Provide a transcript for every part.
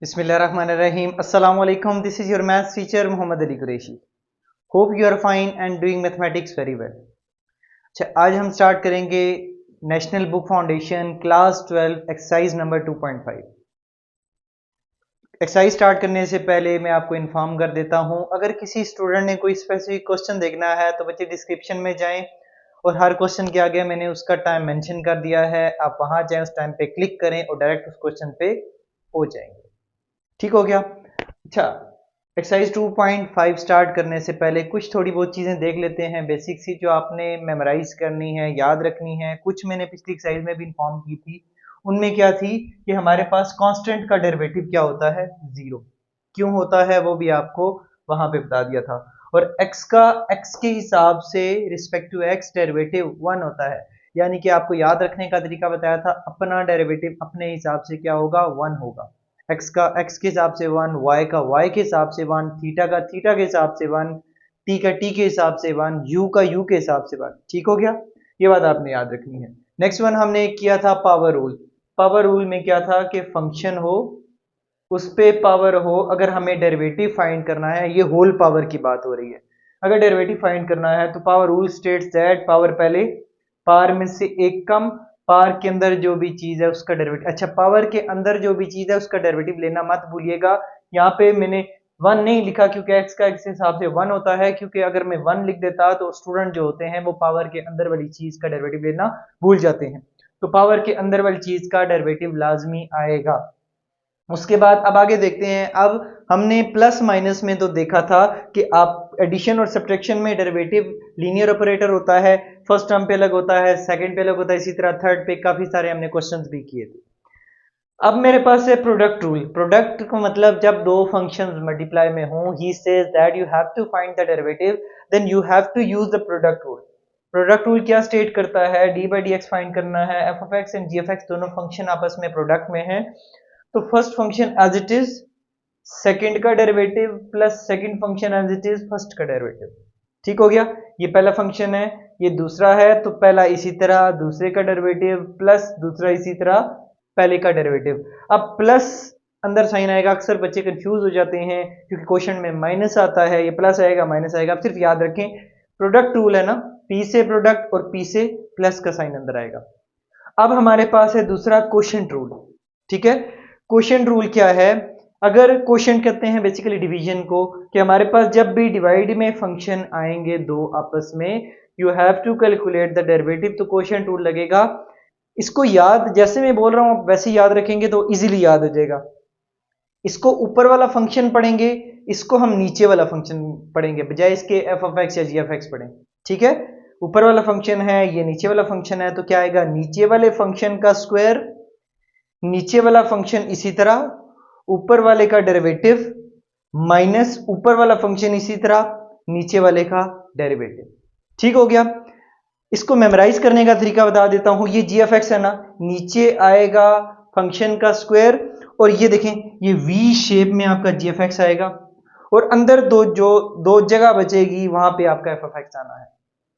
Bismillahirrahmanirrahim. Assalamu alaikum. This is your maths teacher Muhammad Ali Qureshi. Hope you are fine and doing mathematics very well. अच्छा, आज हम start करेंगे national book foundation class 12 exercise number 2.5। Exercise start करने से पहले मैं आपको inform कर देता हूं, अगर किसी स्टूडेंट ने कोई स्पेसिफिक क्वेश्चन देखना है तो बच्चे डिस्क्रिप्शन में जाएं और हर क्वेश्चन के आगे मैंने उसका टाइम मेंशन कर दिया है। आप वहां जाएं, उस टाइम पे क्लिक करें और डायरेक्ट उस क्वेश्चन पे पहुंच जाएंगे। ठीक हो गया। अच्छा, एक्सरसाइज 2.5 स्टार्ट करने से पहले कुछ थोड़ी बहुत चीजें देख लेते हैं बेसिक सी, जो आपने मेमोराइज करनी है, याद रखनी है। कुछ मैंने पिछली एक्सरसाइज में भी इन्फॉर्म की थी। उनमें क्या थी कि हमारे पास कांस्टेंट का डेरिवेटिव क्या होता है, जीरो। क्यों होता है वो भी आपको वहां पे बता दिया था। और x के हिसाब से रिस्पेक्ट टू x डेरिवेटिव 1 होता है, यानी कि आपको याद रखने का तरीका बताया था, अपना डेरिवेटिव अपने हिसाब से क्या होगा, 1 होगा। x का x के हिसाब से 1, y का y के हिसाब से 1, थीटा का थीटा के हिसाब से 1, t का t के हिसाब से 1, u का u के हिसाब से 1। ठीक हो गया, ये बात आपने याद रखनी है। नेक्स्ट वन हमने किया था पावर रूल। पावर रूल में क्या था कि फंक्शन हो उस पे पावर हो, अगर हमें डेरिवेटिव फाइंड करना है, ये होल पावर की बात हो रही है, अगर डेरिवेटिव फाइंड करना है तो power rule states that power पहले, पावर में से एक कम, पावर के अंदर जो भी चीज है उसका डेरिवेटिव। अच्छा, पावर के अंदर जो भी चीज है उसका डेरिवेटिव लेना मत भूलिएगा। यहाँ पे मैंने 1 नहीं लिखा क्योंकि x का x के हिसाब से 1 होता है, क्योंकि अगर मैं 1 लिख देता तो स्टूडेंट जो होते हैं वो पावर के अंदर वाली चीज का डेरिवेटिव लेना भूल जाते हैं। तो पावर के अंदर वाली चीज का डेरिवेटिव लाजमी आएगा। उसके बाद अब आगे देखते हैं। अब हमने प्लस माइनस में तो देखा था कि आप एडिशन और सब्ट्रैक्शन में डेरिवेटिव लीनियर ऑपरेटर होता है, फर्स्ट टर्म पे अलग होता है, सेकंड पे अलग होता है, इसी तरह थर्ड पे काफी सारे हमने क्वेश्चंस भी किए थे। अब मेरे पास है प्रोडक्ट रूल। प्रोडक्ट का मतलब जब दो फंक्शंस मल्टीप्लाई में हों, he says that you have to find the derivative, then you have to use the product rule. Product rule क्या स्टेट करता है, d by d x find करना है, f of x and g of x दोनों function आपस में product में है, तो first function as it is second का derivative plus second function as it is first का डेरिवेटिव। ठीक हो गया, ये पहला फंक्शन है, ये दूसरा है, तो पहला इसी तरह दूसरे का डेरिवेटिव प्लस दूसरा इसी तरह पहले का डेरिवेटिव। अब प्लस अंदर साइन आएगा, अक्सर बच्चे कंफ्यूज हो जाते हैं क्योंकि क्वेश्चन में माइनस आता है, ये प्लस आएगा माइनस आएगा। अब सिर्फ याद रखें प्रोडक्ट रूल है ना, पी से प्रोडक्ट और पी से प्लस का साइन अंदर आएगा। अब हमारे पास है दूसरा क्वोशिएंट रूल। ठीक है, क्वोशिएंट रूल क्या है, अगर क्वोशिएंट कहते हैं बेसिकली डिवीजन को, कि हमारे पास जब भी डिवाइड में फंक्शन आएंगे दो आपस में, you have to calculate the derivative, तो क्वोशिएंट रूल लगेगा। इसको याद जैसे मैं बोल रहा हूं वैसे याद रखेंगे तो इजीली याद हो जाएगा। इसको ऊपर वाला फंक्शन पढ़ेंगे, इसको हम नीचे वाला फंक्शन पढ़ेंगे, बजाय इसके एफ ऑफ एक्स या जी ऑफ एक्स पढ़ें। ठीक है, ऊपर वाला फंक्शन है, ये नीचे वाला फंक्शन है, तो क्या आएगा, नीचे वाले फंक्शन का स्क्वायर, नीचे वाला फंक्शन इसी तरह, ऊपर वाले का डेरिवेटिव माइनस ऊपर वाला फंक्शन इसी तरह, नीचे वाले का डेरिवेटिव। ठीक हो गया। इसको मेमोराइज करने का तरीका बता देता हूं। ये जी एफ एक्स है ना, नीचे आएगा फंक्शन का स्क्वायर, और ये देखें ये वी शेप में आपका जी एफ एक्स आएगा, और अंदर दो जगह बचेगी, वहां पे आपका एफ एफ एक्स आना है।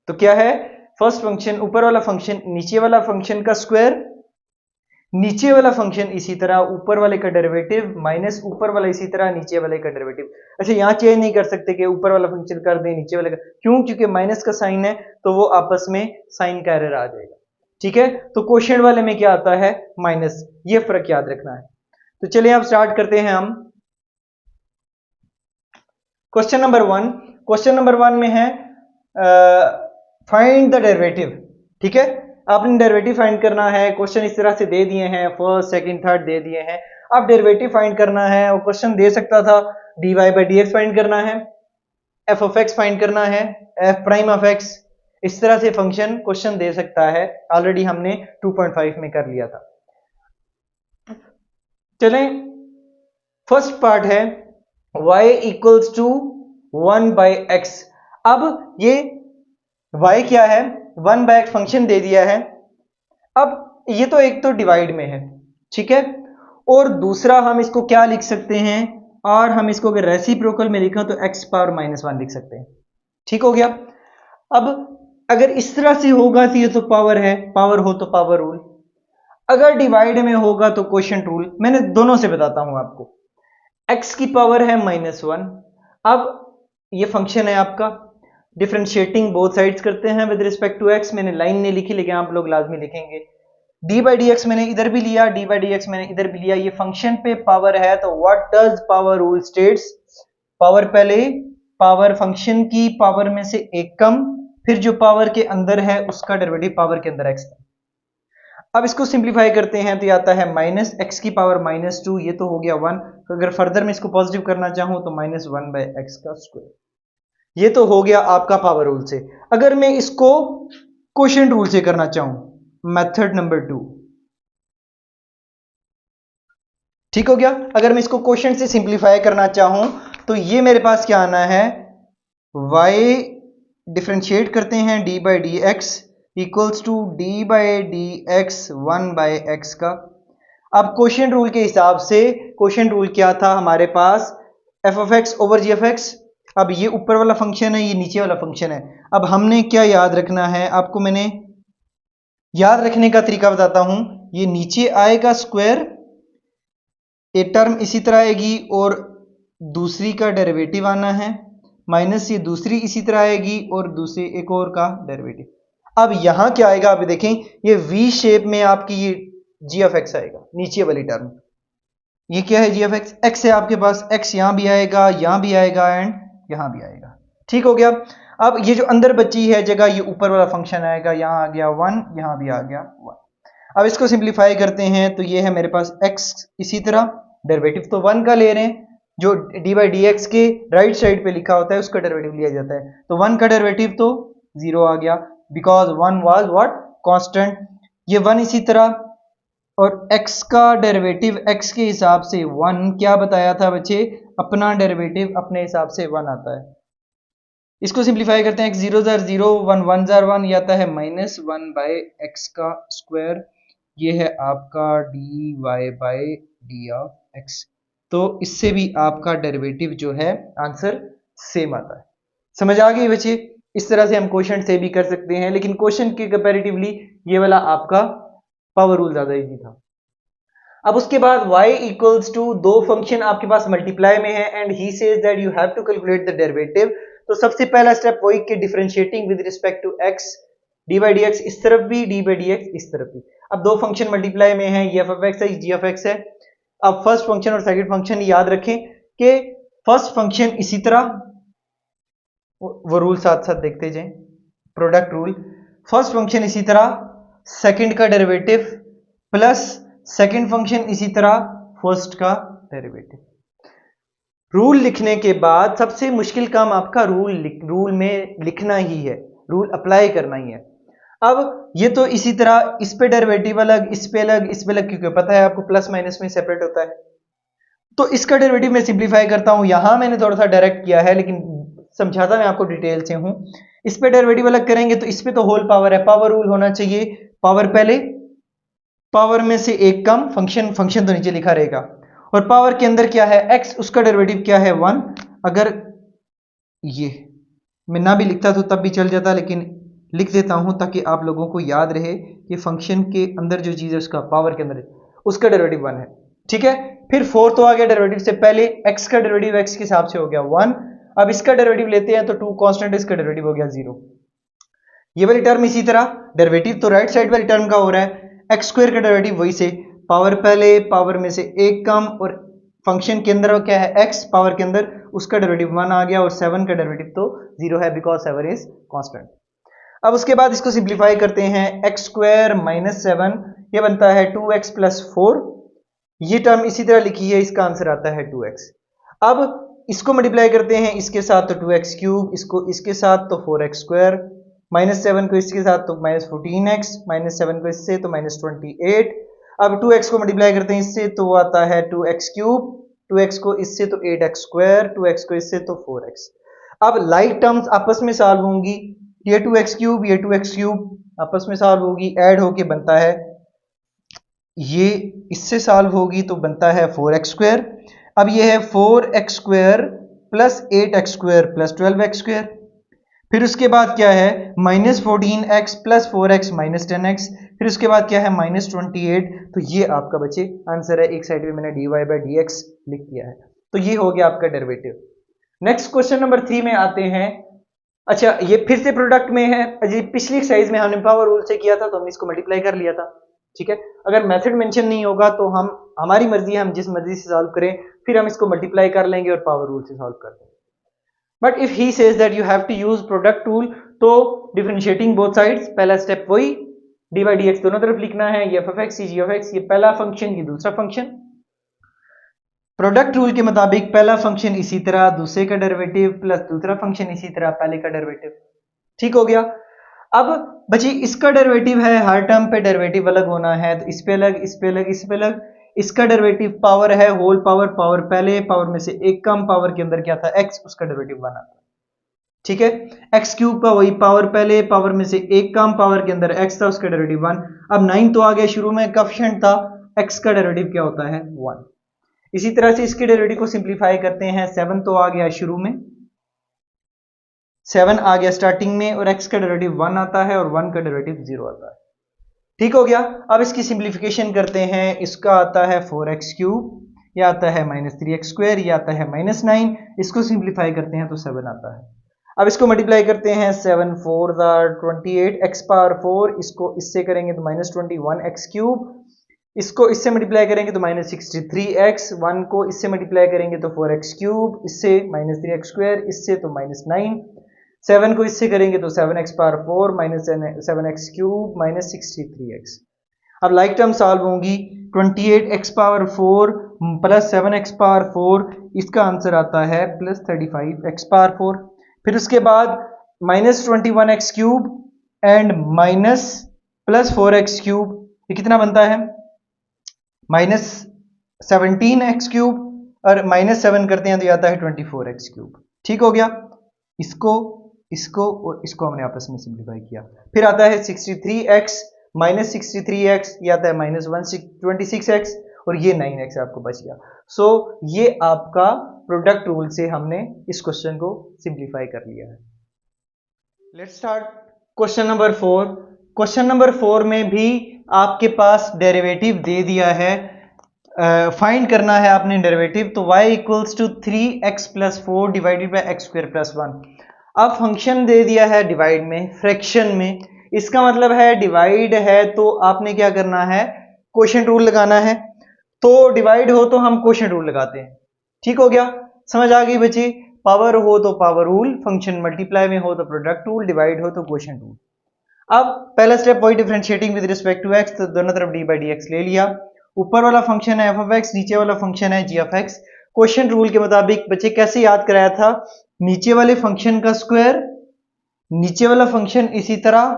तो क्या है, फर्स्ट फंक्शन ऊपर वाला फंक्शन, नीचे वाला फंक्शन का स्क्वायर, नीचे वाला फंक्शन इसी तरह, ऊपर वाले का डेरिवेटिव माइनस ऊपर वाला इसी तरह, नीचे वाले का डेरिवेटिव। अच्छा, यहां चेंज नहीं कर सकते कि ऊपर वाला फंक्शन कर दें नीचे वाले का, क्यों, क्योंकि माइनस का साइन है तो वो आपस में साइन का एरर आ जाएगा। ठीक है, तो क्वोशिएंट वाले में क्या आता है, माइनस, ये फर्क याद रखना है। तो चलिए अब स्टार्ट करते हैं हम क्वेश्चन नंबर 1। क्वेश्चन नंबर 1 में है फाइंड द डेरिवेटिव। ठीक है, आपने डेरिवेटिव फाइंड करना है। क्वेश्चन इस तरह से दे दिए हैं, फर्स्ट सेकंड थर्ड दे दिए हैं, अब डेरिवेटिव फाइंड करना है। और क्वेश्चन दे सकता था dy by d x find करना है, एफ ऑफ एक्स फाइंड करना है, एफ प्राइम ऑफ एक्स, इस तरह से फंक्शन क्वेश्चन दे सकता है। ऑलरेडी हमने 2.5 में कर लिया था। चलें, फर्स्ट पार्ट है y equals to 1 by x. अब ये y क्या है, 1 बाई एक्स फंक्शन दे दिया है। अब ये तो एक तो डिवाइड में है, ठीक है, और दूसरा हम इसको क्या लिख सकते हैं, और हम इसको अगर रेसिप्रोकल में लिखा तो x पावर -1 लिख सकते हैं। ठीक हो गया। अब अगर इस तरह से होगा तो ये तो पावर है, पावर हो तो पावर रूल, अगर डिवाइड में होगा तो क्वोशिएंट रूल। मैंने दोनों से बताता हूं आपको। x की पावर है -1। अब ये फंक्शन है आपका, डिफरेंशिएटिंग बोथ साइड्स करते हैं विद रिस्पेक्ट टू x। मैंने लाइन नहीं लिखी लेकिन आप लोग लाजमी लिखेंगे। डी बाई डी एक्स मैंने इधर भी लिया, डी बाई डी एक्स मैंने इधर भी लिया। ये फंक्शन पे पावर है तो what does power rule states, power पहले पावर फंक्शन की पावर में से एक कम, फिर जो पावर के अंदर है उसका डेरिवेटिव पावर के अंदर x। अब इसको सिंप्लीफाई करते हैं तो ये आता है माइनस एक्स की पावर -2, ये तो हो गया 1। तो अगर फर्दर मैं इसको पॉजिटिव करना चाहूं तो -1 बाय एक्स का स्क्वायर, ये तो हो गया आपका पावर रूल से। अगर मैं इसको क्वोशिएंट रूल से करना चाहूं, मेथड नंबर 2, ठीक हो गया। अगर मैं इसको क्वोशिएंट से सिंप्लीफाई करना चाहूं तो ये मेरे पास क्या आना है, y डिफरेंशिएट करते हैं d by d x equals to d by d x 1 by x का। अब क्वोशिएंट रूल के हिसाब से, क्वोशिएंट रूल क्या था हमारे पास, f of x over g of x. अब ये ऊपर वाला फंक्शन है, ये नीचे वाला फंक्शन है। अब हमने क्या याद रखना है, आपको मैंने याद रखने का तरीका बताता हूं। ये नीचे आएगा स्क्वायर, एक टर्म इसी तरह आएगी और दूसरी का डेरिवेटिव आना है, माइनस ये दूसरी इसी तरह आएगी और दूसरी एक और का डेरिवेटिव। अब यहां क्या आएगा, आप देखें ये वी शेप में आपकी ये जी ऑफ एक्स आएगा, नीचे वाली टर्म। ये क्या है, जी ऑफ एक्स, एक्स है आपके पास, एक्स यहां भी आएगा, यहां भी आएगा एंड यहां भी आएगा, ठीक हो गया। अब ये जो अंदर बची है जगह, ये ऊपर वाला फंक्शन आएगा, यहां आ गया 1, यहां भी आ गया 1। अब इसको सिंप्लीफाई करते हैं तो ये है मेरे पास x, इसी तरह डेरिवेटिव तो 1 का ले रहे हैं, जो डी बाई डी एक्स के राइट साइड पे लिखा होता है उसका डेरिवेटिव लिया जाता है। तो 1 का डेरिवेटिव तो 0 आ गया, बिकॉज 1 वाज व्हाट, कांस्टेंट। ये 1 इसी तरह, और x का डेरिवेटिव x के हिसाब से 1 क्या बताया था बच्चे, अपना डेरिवेटिव अपने हिसाब से 1 आता है। इसको सिंप्लीफाई करते हैं, x 0 जार 0, 1 1 जार 1, ये आता है -1 बाय एक्स का स्क्वायर। ये है आपका d y by d of x. तो इससे भी आपका डेरिवेटिव जो है आंसर सेम आता है। समझ आ गई बच्चे। इस तरह से हम क्वोशिएंट से भी कर सकते हैं, लेकिन क्वोशिएंट के कंपैरेटिवली ये वाला आपका पावर रूल ज्यादा इजी था। अब उसके बाद y इक्वल्स टू, दो फंक्शन आपके पास मल्टीप्लाई में है and he says that you have to calculate the derivative. तो सबसे पहला स्टेप वही के differentiating with respect to x, d by d x इस तरफ भी, डी बाई डी एक्स इस तरफ भी। अब दो फंक्शन मल्टीप्लाई में है, ये एफ ऑफ एक्स है, जी ऑफ एक्स है। अब फर्स्ट फंक्शन और सेकंड फंक्शन याद रखें कि फर्स्ट फंक्शन इसी तरह, वो रूल साथ साथ देखते जाएं, प्रोडक्ट रूल। फर्स्ट फंक्शन इसी तरह, सेकंड का डेरिवेटिव प्लस सेकंड फंक्शन इसी तरह, फर्स्ट का डेरिवेटिव। रूल लिखने के बाद सबसे मुश्किल काम आपका रूल में लिखना ही है, रूल अप्लाई करना ही है। अब ये तो इसी तरह, इस पे डेरिवेटिव अलग, इस पे अलग, इस पे अलग, क्योंकि पता है आपको प्लस माइनस में सेपरेट होता है। तो इसका डेरिवेटिव मैं सिंप्लीफाई करता हूं, यहां मैंने थोड़ा सा डायरेक्ट किया है लेकिन समझाता मैं आपको डिटेल से हूं। इस पे डेरिवेटिव अलग करेंगे तो इस पे तो होल पावर है, पावर रूल होना चाहिए, पावर पहले पावर में से एक कम, फंक्शन तो नीचे लिखा रहेगा, और पावर के अंदर क्या है x, उसका डेरिवेटिव क्या है 1। अगर ये मैं ना भी लिखता तो तब भी चल जाता, लेकिन लिख देता हूं ताकि आप लोगों को याद रहे कि फंक्शन के अंदर जो चीज है उसका पावर के अंदर उसका डेरिवेटिव 1 है, ठीक है। फिर 4 तो आ गया डेरिवेटिव से पहले, x का डेरिवेटिव x के हिसाब से हो गया 1। अब इसका डेरिवेटिव लेते हैं तो 2 कांस्टेंट, इसका डेरिवेटिव हो गया 0। ये वाली टर्म इसी तरह, डेरिवेटिव तो राइट साइड वाली टर्म का हो रहा है, एक्स स्क्वायर का डेरिवेटिव वही से, पावर पहले पावर में से एक कम, और फंक्शन के अंदर क्या है x, पावर के अंदर उसका डेरिवेटिव 1 आ गया, और 7 का डेरिवेटिव तो 0 है बिकॉज 7 इज कांस्टेंट। अब उसके बाद इसको सिंप्लीफाई करते हैं, एक्स स्क्वायर माइनस 7, ये बनता है 2x प्लस 4। ये टर्म इसी तरह लिखी है, इसका आंसर आता है 2x। अब इसको मल्टीप्लाई करते हैं इसके साथ तो 2x क्यूब, इसको इसके साथ तो 4x स्क्वायर, -7 को इसके साथ तो -14x, -7 को इससे तो -28। अब 2x को मल्टीप्लाई करते हैं इससे तो वो आता है 2x क्यूब, 2x को इससे तो 8x स्क्वायर, 2x को इससे तो 4x। अब लाइक टर्म्स आपस में सॉल्व होंगी, ये 2x क्यूब, ये 2x क्यूब आपस में सॉल्व होगी, ऐड होके बनता है, ये इससे सॉल्व होगी तो बनता है 4x स्क्वायर। अब ये है 4x square plus 8x square plus 12x square. फिर उसके बाद क्या है, -14x plus 4x minus 10x। फिर उसके बाद क्या है, -28। तो ये आपका बच्चे आंसर है, एक साइड पे मैंने dy बाई dx लिख दिया है। तो ये हो गया आपका डेरिवेटिव। नेक्स्ट क्वेश्चन नंबर 3 में आते हैं। अच्छा, ये फिर से प्रोडक्ट में है। जी, पिछली एक्सरसाइज में हमने पावर रूल से किया था तो हमने इसको मल्टीप्लाई कर लिया था, ठीक है। अगर मेथड मेंशन नहीं होगा तो हम हमारी मर्जी है, हम जिस मर्जी से सॉल्व करें, फिर हम इसको मल्टीप्लाई कर लेंगे और पावर रूल से सॉल्व कर देंगे। But if he says that you have to use product rule, तो डिफरेंशिएटिंग बोथ साइड्स, पहला स्टेप वही डी बाई डी एक्स दोनों तरफ लिखना है। ये एफ ऑफ एक्स, ये जी ऑफ एक्स, ये पहला फंक्शन, ये दूसरा फंक्शन। प्रोडक्ट रूल के मुताबिक पहला फंक्शन इसी तरह, दूसरे का डेरिवेटिव प्लस दूसरा फंक्शन इसी तरह, पहले का डेरिवेटिव, ठीक हो गया। अब बची इसका डेरिवेटिव है, हर टर्म पे डेरिवेटिव अलग होना है, तो इस पे अलग, इस पे अलग, इस पे अलग। इसका डेरिवेटिव पावर है, होल पावर, पावर पहले, पावर में से एक कम, पावर के अंदर क्या था एक्स, उसका डेरिवेटिव 1 आता है, ठीक है। एक्स क्यूब का वही पावर पहले, पावर में से एक कम, पावर के अंदर एक्स था, उसका डेरिवेटिव 1। अब 9 तो आ गया, शुरू में कोएफिशिएंट था, एक्स का डेरिवेटिव क्या होता है 1। इसी तरह से इसके डेरिवेटिव को सिंप्लीफाई करते हैं। 7 तो आ गया शुरू में, 7 आ गया स्टार्टिंग में, और x का डेरिवेटिव 1 आता है और 1 का डेरिवेटिव 0 आता है, ठीक हो गया। अब इसकी सिंप्लीफिकेशन करते हैं। इसका आता है 4x क्यूब, यह आता है -3x स्क्वायर, यह आता है -9। इसको सिंप्लीफाई करते हैं तो 7 आता है। अब इसको मल्टीप्लाई करते हैं, 7 4 28 x पावर 4, इसको इससे करेंगे तो -21x क्यूब, इसको इससे मल्टीप्लाई करेंगे तो -63x, 1 को इससे मल्टीप्लाई करेंगे तो 4x क्यूब, इससे -3x स्क्वायर, इससे तो -9, 7 को इससे करेंगे तो 7x power 4 -7x cube -63x। अब लाइक टर्म सॉल्व होंगी, 28x power 4 plus 7x power 4, इसका आंसर आता है +35x पावर 4। फिर उसके बाद -21x cube and +4x cube, ये कितना बनता है -17x क्यूब, और -7 करते हैं तो आता है 24x क्यूब, ठीक हो गया। इसको इसको और इसको हमने आपस में सिंप्लीफाई किया। फिर आता है 63x -63x, ये आता है -126x, और ये 9x आपको बच गया। सो ये आपका प्रोडक्ट रूल से हमने इस क्वेश्चन को सिंप्लीफाई कर लिया है। Let's start question number 4। Question number 4 में भी आपके पास डेरिवेटिव दे दिया है, फाइंड करना है आपने डेरिवेटिव। तो y equals to 3x + 4 divided by x square + 1। अब फंक्शन दे दिया है डिवाइड में, फ्रैक्शन में, इसका मतलब है डिवाइड है तो आपने क्या करना है, क्वोशिएंट रूल लगाना है। तो डिवाइड हो तो हम क्वोशिएंट रूल लगाते हैं, ठीक हो गया। समझ आ गई बच्ची? पावर हो तो पावर रूल, फंक्शन मल्टीप्लाई में हो तो प्रोडक्ट रूल, डिवाइड हो तो क्वोशिएंट रूल। अब पहला स्टेप वही, differentiating with respect to x, तो दोनों तरफ डी बाई डी एक्स ले लिया। ऊपर वाला फंक्शन है एफ ऑफ एक्स, नीचे वाला फंक्शन है g of x. Quotient rule के मुताबिक बच्चे कैसे याद कराया था, नीचे वाले फंक्शन का स्क्वायर, नीचे वाला फंक्शन इसी तरह,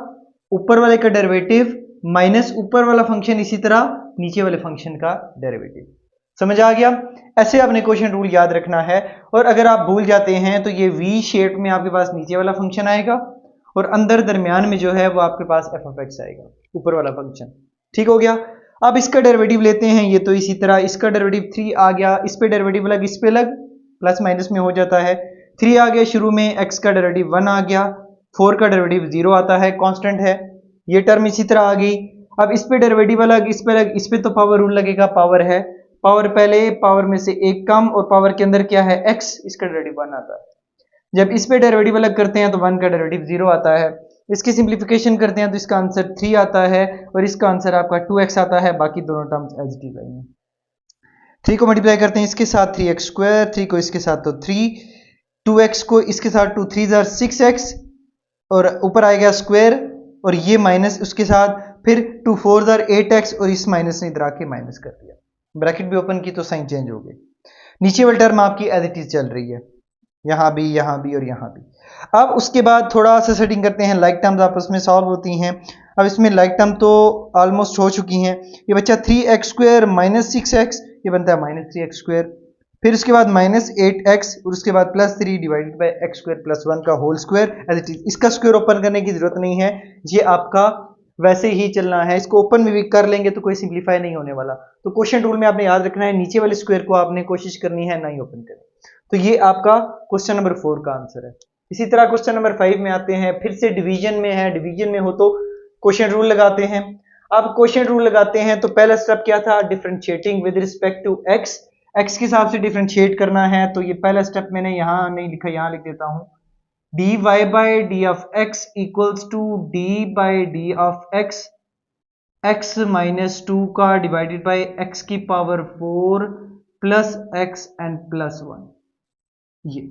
ऊपर वाले का डेरिवेटिव माइनस ऊपर वाला फंक्शन इसी तरह, नीचे वाले फंक्शन का डेरिवेटिव। समझ आ गया? ऐसे आपने क्वोशिएंट रूल याद रखना है। और अगर आप भूल जाते हैं तो ये वी शेप में आपके पास नीचे वाला फंक्शन आएगा और अंदर दरमियान में जो है वो आपके पास एफ ऑफ एक्स आएगा, ऊपर वाला फंक्शन, ठीक हो गया। अब इसका डेरिवेटिव लेते हैं, ये तो इसी तरह, इसका डेरिवेटिव 3 आ गया, इस पे डेरिवेटिव अलग, इस पे अलग, प्लस माइनस में हो जाता है। 3 आ गया शुरू में, x का डेरिवेटिव 1 आ गया, 4 का डेरिवेटिव 0 आता है, कांस्टेंट है। ये टर्म इसी तरह आ गई। अब इस पे डेरिवेटिव अलग, इस पे अलग, इस पे तो पावर रूल लगेगा, पावर है, पावर पहले, पावर में से एक कम, और पावर के अंदर क्या है x, इसका डेरिवेटिव 1 आता है। जब इस पे डेरिवेटिव अलग करते हैं तो 1 का डेरिवेटिव 0 आता है। इसकी सिंप्लीफिकेशन करते हैं तो इसका आंसर 3 आता है और इसका आंसर आपका 2x आता है। बाकी दोनों टर्म्स एज इट इज आएंगे। 3 को मल्टीप्लाई करते हैं इसके साथ, 3x स्क्वायर, 3 को इसके साथ तो 3, 2x को इसके साथ 2 3 6x, और ऊपर आएगा स्क्वायर, और ये माइनस उसके साथ, फिर 2 4 8x, और इस माइनस ने इधर आके माइनस कर दिया, ब्रैकेट भी ओपन की तो साइन चेंज हो गई। नीचे वाली टर्म आपकी एज इट इज चल रही है, यहाँ भी और यहाँ भी। अब उसके बाद थोड़ा सा सेटिंग करते हैं, लाइक टर्म्स आपस में सॉल्व होती हैं। अब इसमें लाइक टर्म तो ऑलमोस्ट हो चुकी हैं। ये बच्चा 3x स्क्वायर -6x, ये बनता है -3x स्क्वायर, फिर उसके बाद -8x, और उसके बाद +3 डिवाइडेड बाय x स्क्वायर + 1 का whole square as it is. इसका स्क्वायर ओपन करने की जरूरत नहीं है, ये आपका वैसे ही चलना है। इसको ओपन में भी कर लेंगे तो कोई सिंप्लीफाई नहीं होने वाला। तो क्वोशिएंट रूल में आपने याद रखना है, नीचे वाले स्क्वायर को आपने कोशिश करनी है ना ही ओपन करें। तो ये आपका क्वेश्चन नंबर 4 का आंसर है। इसी तरह क्वेश्चन नंबर 5 में आते हैं, फिर से डिवीजन में है, डिवीजन में हो तो क्वोशिएंट रूल लगाते हैं। अब क्वोशिएंट रूल लगाते हैं तो पहला स्टेप क्या था, differentiating with respect to x। x के हिसाब से डिफरेंशिएट करना है, तो ये पहला स्टेप मैंने यहाँ नहीं लिखा, यहाँ लिख देता हूँ। dy by d of x equals to d by d of x minus 2 का डिवाइडेड बाई x की power 4 plus x and plus 1। ये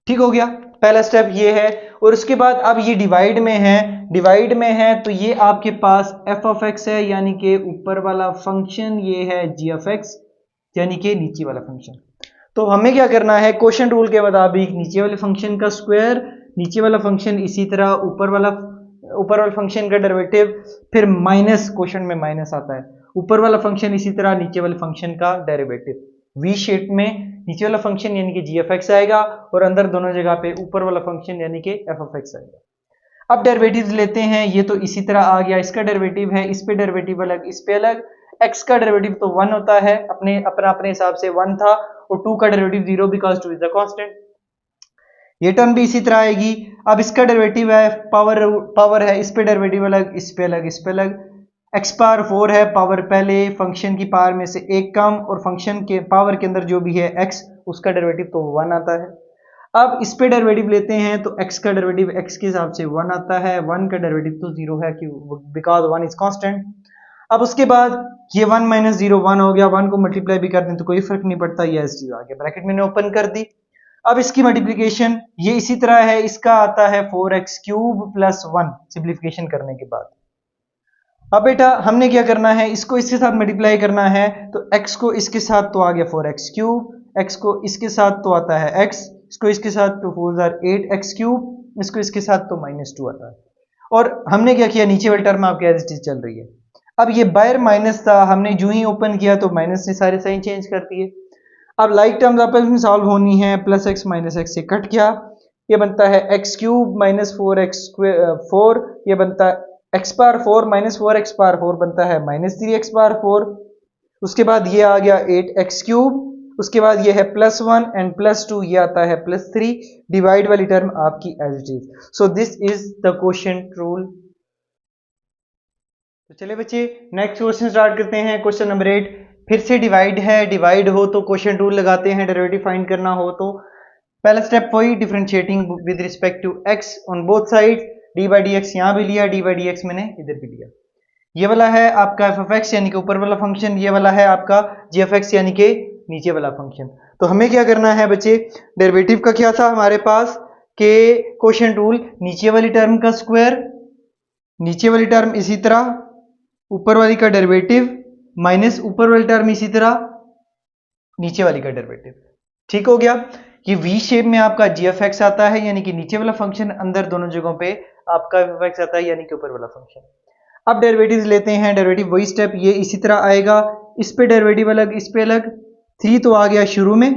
ठीक हो गया, पहला स्टेप ये है। और उसके बाद अब ये डिवाइड में है तो ये आपके पास f ऑफ x है, यानी कि ऊपर वाला फंक्शन, ये है g ऑफ x यानी कि नीचे वाला फंक्शन। तो हमें क्या करना है, क्वोशिएंट रूल के मुताबिक नीचे वाले फंक्शन का स्क्वायर, नीचे वाला फंक्शन इसी तरह ऊपर वाला फंक्शन का डेरिवेटिव, फिर माइनस, क्वोशिएंट में माइनस आता है, ऊपर वाला फंक्शन इसी तरह नीचे वाले फंक्शन का डेरिवेटिव। वी शेप में नीचे वाला फंक्शन यानी कि जी एफ एक्स आएगा और अंदर दोनों जगह पे ऊपर वाला फंक्शन यानी कि एफ ऑफ एक्स आएगा। अब डेरिवेटिव्स लेते हैं, ये तो इसी तरह आ गया, इसका डेरिवेटिव है, इस पे डेरिवेटिव अलग, इस पे अलग। x का डेरिवेटिव तो 1 होता है, अपने हिसाब से 1 था, और 2 का derivative 0 because 2 is the constant. ये टर्म भी इसी तरह आएगी। अब इसका डेरिवेटिव है, पावर है, इस पे डेरिवेटिव अलग, इस पे अलग, इस पे अलग। x पावर 4 है, पावर पहले फंक्शन की पावर में से एक कम, और फंक्शन के पावर के अंदर जो भी है x, उसका डेरिवेटिव तो 1 आता है। अब इस पे डेरिवेटिव लेते हैं तो x का डेरिवेटिव x के हिसाब से 1 आता है, 1 का डेरिवेटिव तो 0 है, क्यों, बिकॉज 1 इज कांस्टेंट। अब उसके बाद ये 1 माइनस 0 1 हो गया, 1 को मल्टीप्लाई भी कर दें तो कोई फर्क नहीं पड़ता, ये एज चीज आ गया, ब्रैकेट मैंने ओपन कर दी। अब इसकी मल्टीप्लिकेशन ये इसी तरह है, इसका आता है 4x क्यूब प्लस 1 सिंप्लीफिकेशन करने के बाद। अब बेटा हमने क्या करना है, इसको इसके साथ मल्टीप्लाई करना है, तो x को इसके साथ तो आ गया 4x क्यूब, x को इसके साथ तो आता है x, इसको इसके साथ तो 4 8x क्यूब, इसको इसके साथ तो -2 आता है। और हमने क्या किया, नीचे वाली टर्म आपके एज इट इज चल रही है। अब ये बाहर माइनस था, हमने जो ही ओपन किया तो माइनस से सारे साइन चेंज कर दिए। अब लाइक टर्म्स आपस में सॉल्व होनी है, प्लस x माइनस x से कट गया, ये बनता है x cube minus 4x square 4, ये बनता है x power 4 minus 4x power 4 बनता है माइनस 3x पावर 4। उसके बाद ये आ गया 8x क्यूब, उसके बाद ये है प्लस 1 एंड प्लस 2, ये आता है प्लस 3, डिवाइड वाली टर्म आपकी as it is. So this is the quotient rule. तो चलिए बच्चे नेक्स्ट क्वेश्चन स्टार्ट करते हैं। क्वेश्चन नंबर 8 फिर से डिवाइड है, डिवाइड हो तो क्वोशिएंट रूल लगाते हैं, डेरिवेटिव फाइंड करना हो तो पहला स्टेप वही, differentiating with respect to x on both side, d by d x यहाँ भी लिया, डी बाई डी एक्स मैंने इधर भी लिया। ये वाला है आपका एफ ऑफ एक्स यानी कि ऊपर वाला फंक्शन, ये वाला है आपका जी एफ एक्स यानी कि नीचे वाला फंक्शन। तो हमें क्या करना है बच्चे, डेरिवेटिव का क्या था हमारे पास के क्वोशिएंट रूल, नीचे वाली टर्म का स्क्वायर, नीचे वाली टर्म इसी तरह, ऊपर वाली का डेरिवेटिव माइनस ऊपर वाली टर्म इसी तरह, नीचे वाली का डेरिवेटिव। ठीक हो गया। ये वी शेप में आपका जी एफ एक्स आता है, यानी कि नीचे वाला फंक्शन, अंदर दोनों जगहों पे आपका एफ ऑफ एक्स आता है, यानी कि ऊपर वाला फंक्शन। अब डेरिवेटिव्स लेते हैं, डेरिवेटिव वही स्टेप, ये इसी तरह आएगा, इस पे डेरिवेटिव अलग, इस पे अलग। 3 तो आ गया शुरू में,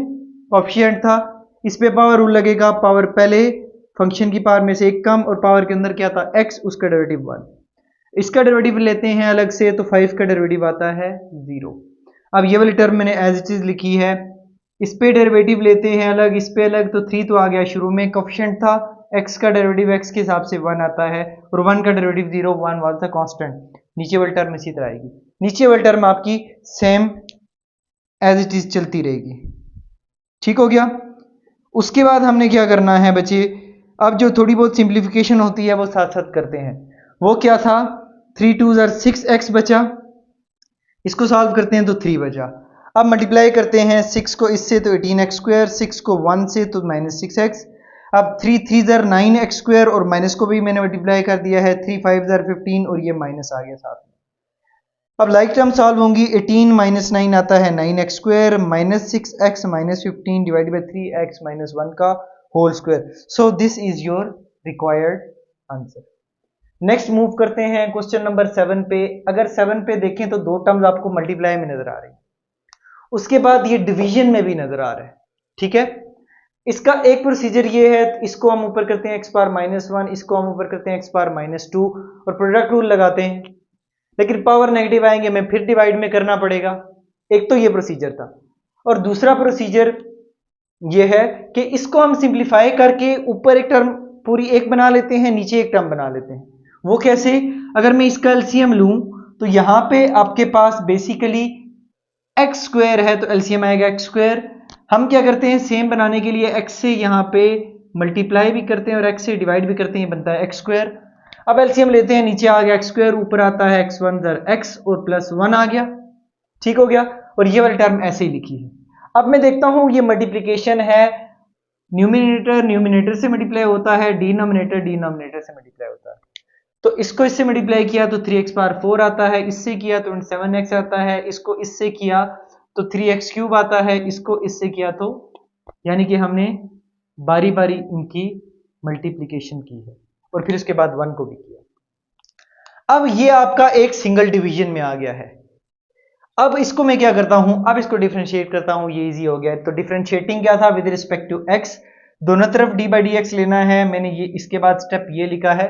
कोएफिशिएंट था, इस पे पावर रूल लगेगा, पावर पहले फंक्शन की पावर में से एक कम, और पावर के अंदर क्या था x, उसका डेरिवेटिव 1। इसका डेरिवेटिव लेते हैं अलग से, तो 5 का डेरिवेटिव आता है 0। अब ये वाली टर्म मैंने एज इट इज लिखी है, इस पे डेरिवेटिव लेते हैं अलग, इस पे अलग, तो 3 तो आ गया शुरू में, कोएफिशिएंट था, x का डेरिवेटिव x के हिसाब से 1 आता है, और 1 का डेरिवेटिव 0, 1 वाज द कांस्टेंट। नीचे वाली टर्म इसी तरह आएगी, नीचे वाली टर्म आपकी सेम एज इट इज चलती रहेगी। ठीक हो गया। उसके बाद हमने क्या करना है बच्चे, अब जो थोड़ी बहुत सिंप्लीफिकेशन होती है वो साथ साथ करते हैं। वो क्या था, 3 2 6x बचा, इसको सॉल्व करते हैं तो 3 बचा। अब मल्टीप्लाई करते हैं 6 को इससे तो 18x स्क्वायर, 6 को 1 से तो -6x। अब 3 3 9x स्क्वायर, और माइनस को भी मैंने मल्टीप्लाई कर दिया है, 3 5 15, और ये माइनस आ गया साथ में। अब लाइक टर्म सॉल्व होंगी, 18 माइनस 9 आता है 9x square, -6x -15 divide by 3x -1 का whole square. So this is your required answer. Next move करते हैं क्वेश्चन नंबर 7 पे। अगर 7 पे देखें तो 2 टर्म्स आपको मल्टीप्लाई में नजर आ रही है, उसके बाद ये डिवीजन में भी नजर आ रहा है। ठीक है, इसका एक प्रोसीजर ये है, इसको हम ऊपर करते हैं x पावर -1, इसको हम ऊपर करते हैं x पावर -2, और प्रोडक्ट रूल लगाते हैं, लेकिन पावर नेगेटिव आएंगे, हमें फिर डिवाइड में करना पड़ेगा। एक तो ये प्रोसीजर था, और दूसरा प्रोसीजर ये है कि इसको हम सिंप्लीफाई करके ऊपर एक टर्म पूरी एक बना लेते हैं, नीचे एक टर्म बना लेते हैं। वो कैसे, अगर मैं इसका एलसीएम लूं तो यहां पे आपके पास बेसिकली एक्स स्क्वायर है तो एलसीएम आएगा एक्स स्क्वायर। हम क्या करते हैं, सेम बनाने के लिए एक्स से यहाँ पे मल्टीप्लाई भी करते हैं और एक्स से डिवाइड भी करते हैं, बनता है एक्स स्क्वायर। अब एलसीएम लेते हैं, नीचे आ गया एक्स स्क्वायर, ऊपर आता है एक्स वन दर एक्स और प्लस वन आ गया, ठीक हो गया। और ये वाली टर्म ऐसे ही लिखी है। अब मैं देखता हूं ये मल्टीप्लीकेशन है, न्यूमिनेटर न्यूमिनेटर से मल्टीप्लाई होता है, डिनोमिनेटर डिनोमिनेटर से मल्टीप्लाई होता है। तो इसको इससे मल्टीप्लाई किया तो 3x पावर 4 आता है, इससे किया तो 7x आता है, इसको इससे किया तो 3x क्यूब आता है, इसको इससे किया तो, यानी कि हमने बारी बारी इनकी मल्टीप्लीकेशन की है और फिर उसके बाद 1 को भी किया। अब ये आपका एक सिंगल डिवीजन में आ गया है। अब इसको मैं क्या करता हूं, अब इसको डिफरेंशिएट करता हूं, ये इजी हो गया। तो डिफरेंशिएटिंग क्या था, विद रिस्पेक्ट टू x, दोनों तरफ डी बाई डी एक्स लेना है। मैंने ये इसके बाद स्टेप ये लिखा है,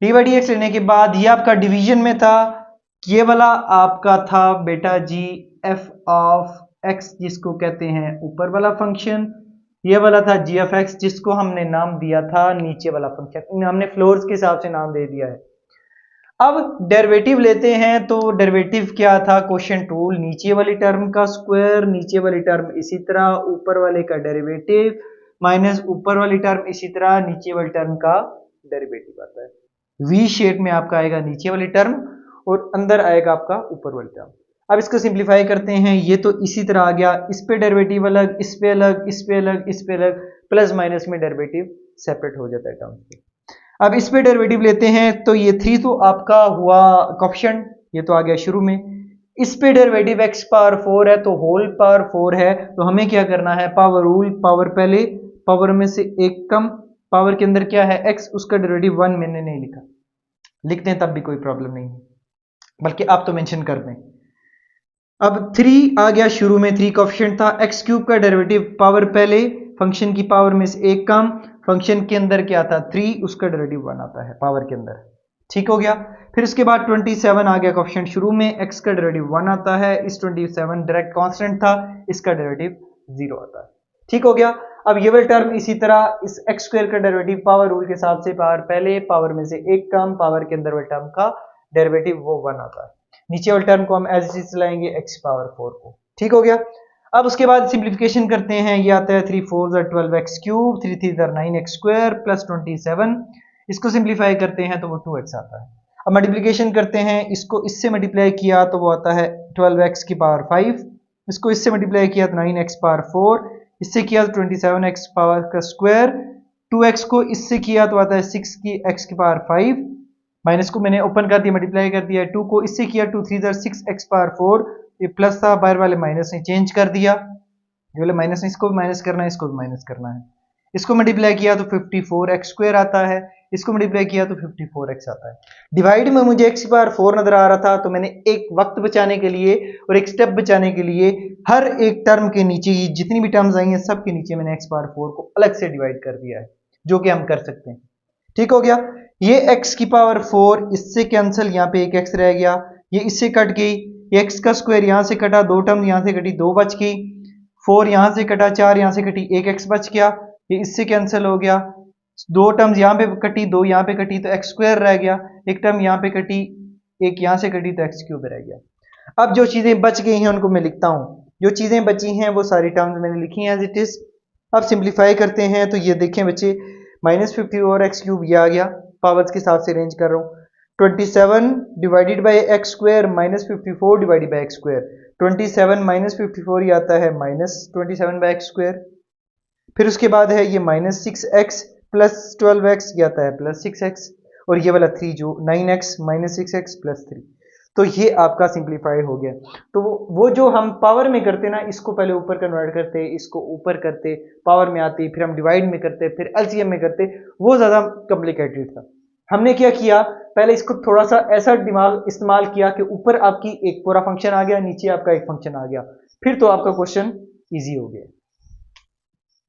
डी बाई डी एक्स लेने के बाद ये आपका डिवीजन में था, ये वाला आपका था बेटा जी एफ ऑफ एक्स, जिसको कहते हैं ऊपर वाला फंक्शन, ये वाला था जी ऑफ एक्स, जिसको हमने नाम दिया था नीचे वाला फंक्शन, हमने फ्लोर्स के हिसाब से नाम दे दिया है। अब डेरिवेटिव लेते हैं, तो डेरिवेटिव क्या था, क्वोशिएंट रूल, नीचे वाली टर्म का स्क्वायर, नीचे वाली टर्म इसी तरह, ऊपर वाले का डेरिवेटिव माइनस ऊपर वाली टर्म इसी तरह, नीचे वाली टर्म का डेरिवेटिव आता है। वी शेप में आपका आएगा नीचे वाली टर्म और अंदर आएगा आपका ऊपर वाली टर्म। अब इसको सिंप्लीफाई करते हैं, ये तो इसी तरह आ गया, इस पे डेरिवेटिव अलग, इस पे अलग, इस पे अलग, इस पे अलग, प्लस माइनस में डेरिवेटिव सेपरेट हो जाता है टर्म पे। अब इस पे डेरिवेटिव लेते हैं, तो ये 3 तो आपका हुआ कोएफिशिएंट, ये तो आ गया शुरू में। इस पे डेरिवेटिव x पावर 4 है तो होल पावर 4 है, तो हमें क्या करना है, पावर रूल, पावर पहले, पावर में से एक कम, पावर के अंदर क्या है x, उसका डेरिवेटिव 1 मैंने नहीं लिखा, लिखते हैं तब भी कोई प्रॉब्लम नहीं है, बल्कि आप तो मेंशन कर दें। अब 3 आ गया शुरू में, 3 कोएफिशिएंट था, x क्यूब का डेरिवेटिव पावर पहले, फंक्शन की पावर में से एक कम, फंक्शन के अंदर क्या था 3, उसका डेरिवेटिव 1 आता है पावर के अंदर, ठीक हो गया। फिर उसके बाद 27 आ गया कोएफिशिएंट शुरू में, x का डेरिवेटिव 1 आता है, इस 27 डायरेक्ट कांस्टेंट था, इसका डेरिवेटिव 0 आता है, ठीक हो गया। अब ये वाली टर्म इसी तरह, इस x स्क्वायर का डेरिवेटिव पावर रूल के हिसाब से पावर पहले, पावर में से एक कम, पावर के अंदर वाली टर्म का डेरिवेटिव वो 1 आता है, नीचे वाली टर्म को हम एज इट इज चलाएंगे x पावर 4 को, ठीक हो गया। अब उसके बाद सिंप्लीफिकेशन करते हैं, ये आता है 3 4 12x cube, 3 3 9x square plus 27, इसको सिंप्लीफाई करते हैं तो वो 2x आता है। अब मल्टीप्लिकेशन करते हैं, इसको इससे मल्टीप्लाई किया तो वो आता है 12x की पावर 5, इसको इससे मल्टीप्लाई किया तो 9x पावर 4, इससे किया तो 27x पावर का स्क्वायर, 2x को इससे किया तो आता है 6 की x की पावर 5, माइनस को मैंने ओपन कर दिया, मल्टीप्लाई कर दिया, 2 को इससे किया 2 3 6x पावर 4, ये प्लस था, बाहर वाले माइनस ने चेंज कर दिया, ये वाले माइनस ने इसको भी माइनस करना है, इसको भी माइनस करना है, इसको मल्टीप्लाई किया तो 54x स्क्वायर आता है, इसको मल्टीप्लाई किया तो 54x आता है। डिवाइड में मुझे x की पावर 4 नजर आ रहा था, तो मैंने एक वक्त बचाने के लिए और एक स्टेप बचाने के लिए हर एक टर्म के नीचे ही जितनी भी टर्म्स आई हैं सब के नीचे मैंने x पावर 4 को अलग से डिवाइड कर दिया है, जो कि हम कर सकते हैं, ठीक हो गया। ये x की पावर 4 इससे कैंसिल, यहाँ पे एक x रह गया, ये इससे कट गई, ये x का स्क्वायर यहाँ से कटा, 2 टर्म यहाँ से कटी, 2 बच गई, 4 यहाँ से कटा, 4 यहाँ से कटी, एक x बच गया, ये इससे कैंसिल हो गया, 2 टर्म्स यहाँ पे कटी, 2 यहाँ पे कटी तो x स्क्वायर रह गया, एक टर्म यहाँ पे कटी, एक यहाँ से कटी तो x क्यूब रह गया। अब जो चीजें बच गई हैं उनको मैं लिखता हूं, जो चीजें बची हैं वो सारी टर्म्स मैंने लिखी हैं एज इट इज। अब सिंप्लीफाई करते हैं, तो ये देखें बच्चे, -50 और x क्यूब ये आ गया, पावर्स के हिसाब से अरेंज कर रहा हूँ, 27 divided by x square -54 divided by x square, 27 -54 ये आता है -27 बाई एक्स स्क्वायर, फिर उसके बाद है ये -6x प्लस 12x ये आता है +6x, और ये वाला 3 जो 9x -6x प्लस 3, तो ये आपका सिंप्लीफाई हो गया। तो वो जो हम पावर में करते ना, इसको पहले ऊपर कन्वर्ट करते, इसको ऊपर करते, पावर में आती, फिर हम डिवाइड में करते, फिर एलसीएम में करते, वो ज्यादा कॉम्प्लिकेटेड था। हमने क्या किया, पहले इसको थोड़ा सा ऐसा दिमाग इस्तेमाल किया कि ऊपर आपकी एक पूरा फंक्शन आ गया, नीचे आपका एक फंक्शन आ गया, फिर तो आपका क्वेश्चन इजी हो गया।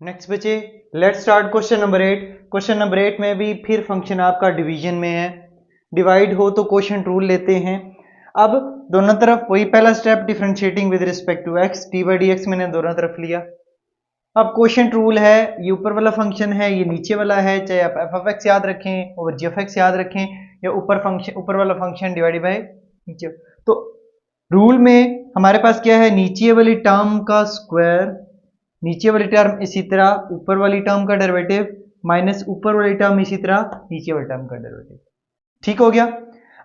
नेक्स्ट बच्चे, let's start question number 8। Question number 8 में भी फिर फंक्शन आपका डिवीजन में है, डिवाइड हो तो क्वोशिएंट रूल लेते हैं। अब दोनों तरफ वही पहला step, differentiating with respect to x, d by d x मैंने दोनों तरफ लिया। अब क्वोशिएंट रूल है, ये ऊपर वाला फंक्शन है, ये नीचे वाला है, चाहे आप एफ ऑफ एक्स याद रखें और जी ऑफ एक्स याद रखें, या ऊपर वाला फंक्शन डिवाइडेड बाय नीचे। तो रूल में हमारे पास क्या है, नीचे वाली टर्म का स्क्वायर, नीचे वाली टर्म इसी तरह, ऊपर वाली टर्म का डेरिवेटिव माइनस ऊपर वाली टर्म इसी तरह, नीचे वाली टर्म का डेरिवेटिव। ठीक हो गया।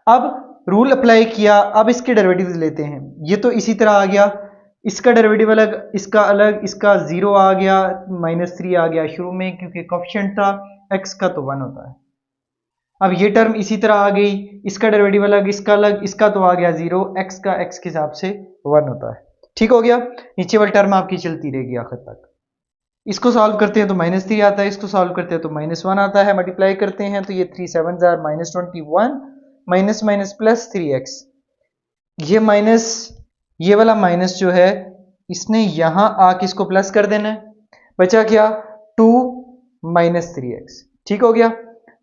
अब रूल अप्लाई किया, अब इसके डेरिवेटिव्स लेते हैं। ये तो इसी तरह आ गया, इसका डेरिवेटिव अलग, इसका अलग, इसका 0 आ गया, -3 आ गया शुरू में क्योंकि कोएफिशिएंट था, x का तो 1 होता है। अब ये टर्म इसी तरह आ गई, इसका डेरिवेटिव अलग, इसका अलग, इसका तो आ गया 0, x का x के हिसाब से 1 होता है। ठीक हो गया। नीचे वाली टर्म आपकी चलती रहेगी आखिर तक। इसको सॉल्व करते हैं तो -3 आता है, इसको सॉल्व करते हैं तो -1 आता है, मल्टीप्लाई करते हैं तो ये 3 7 -21 माइनस माइनस प्लस 3x। ये माइनस, ये वाला माइनस जो है इसने यहां आके इसको प्लस कर देना है, बचा क्या 2 -3x। ठीक हो गया।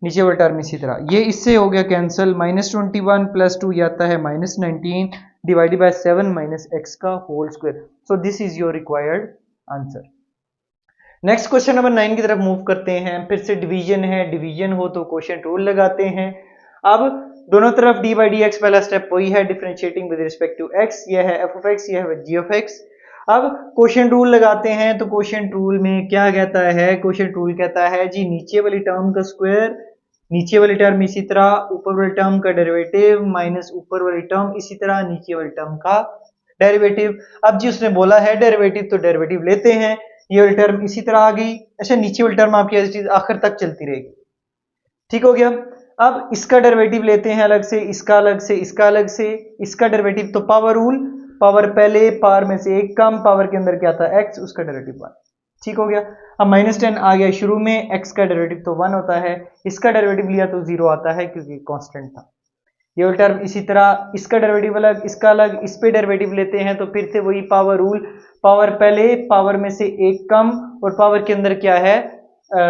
नीचे वाला टर्म इसी तरह, ये इससे हो गया कैंसिल, -21 प्लस 2 ये आता है -19 डिवाइडेड बाय 7 माइनस x का whole square. So this is your required answer. Next question number 9 की तरफ मूव करते हैं। फिर से डिवीजन है, डिवीजन हो तो क्वोशिएंट रूल लगाते हैं। अब दोनों तरफ डी बाई डी एक्स, पहला स्टेप वही है, differentiating with respect to x, यह है एफ ऑफ एक्स, यह है जी ऑफ एक्स। अब क्वोशिएंट रूल लगाते हैं तो क्वोशिएंट रूल में क्या कहता है, क्वोशिएंट रूल कहता है जी नीचे वाली टर्म का स्क्वायर, नीचे वाली टर्म इसी तरह, ऊपर वाली टर्म का डेरिवेटिव माइनस ऊपर वाली टर्म इसी तरह, नीचे वाली टर्म का डेरिवेटिव। अब जी उसने बोला है डेरिवेटिव तो डेरिवेटिव लेते हैं, ये वाली टर्म इसी तरह आ गई। अच्छा, नीचे वाली टर्म आपकी ऐसी चीज आखिर तक चलती रहेगी। ठीक हो गया। अब इसका डेरिवेटिव लेते हैं अलग से, इसका अलग से, इसका अलग से। इसका डेरिवेटिव तो पावर रूल, पावर पहले, पावर में से एक कम, पावर के अंदर क्या था x, उसका डेरिवेटिव 1। ठीक हो गया। अब -10 आ गया शुरू में, x का डेरिवेटिव तो 1 होता है, इसका डेरिवेटिव लिया तो 0 आता है क्योंकि कांस्टेंट था। ये वाली टर्म इसी तरह, इसका डेरिवेटिव अलग, इसका अलग, इस पे डेरिवेटिव लेते हैं तो फिर से वही पावर रूल, पावर पहले, पावर में से एक कम, और पावर के अंदर क्या है,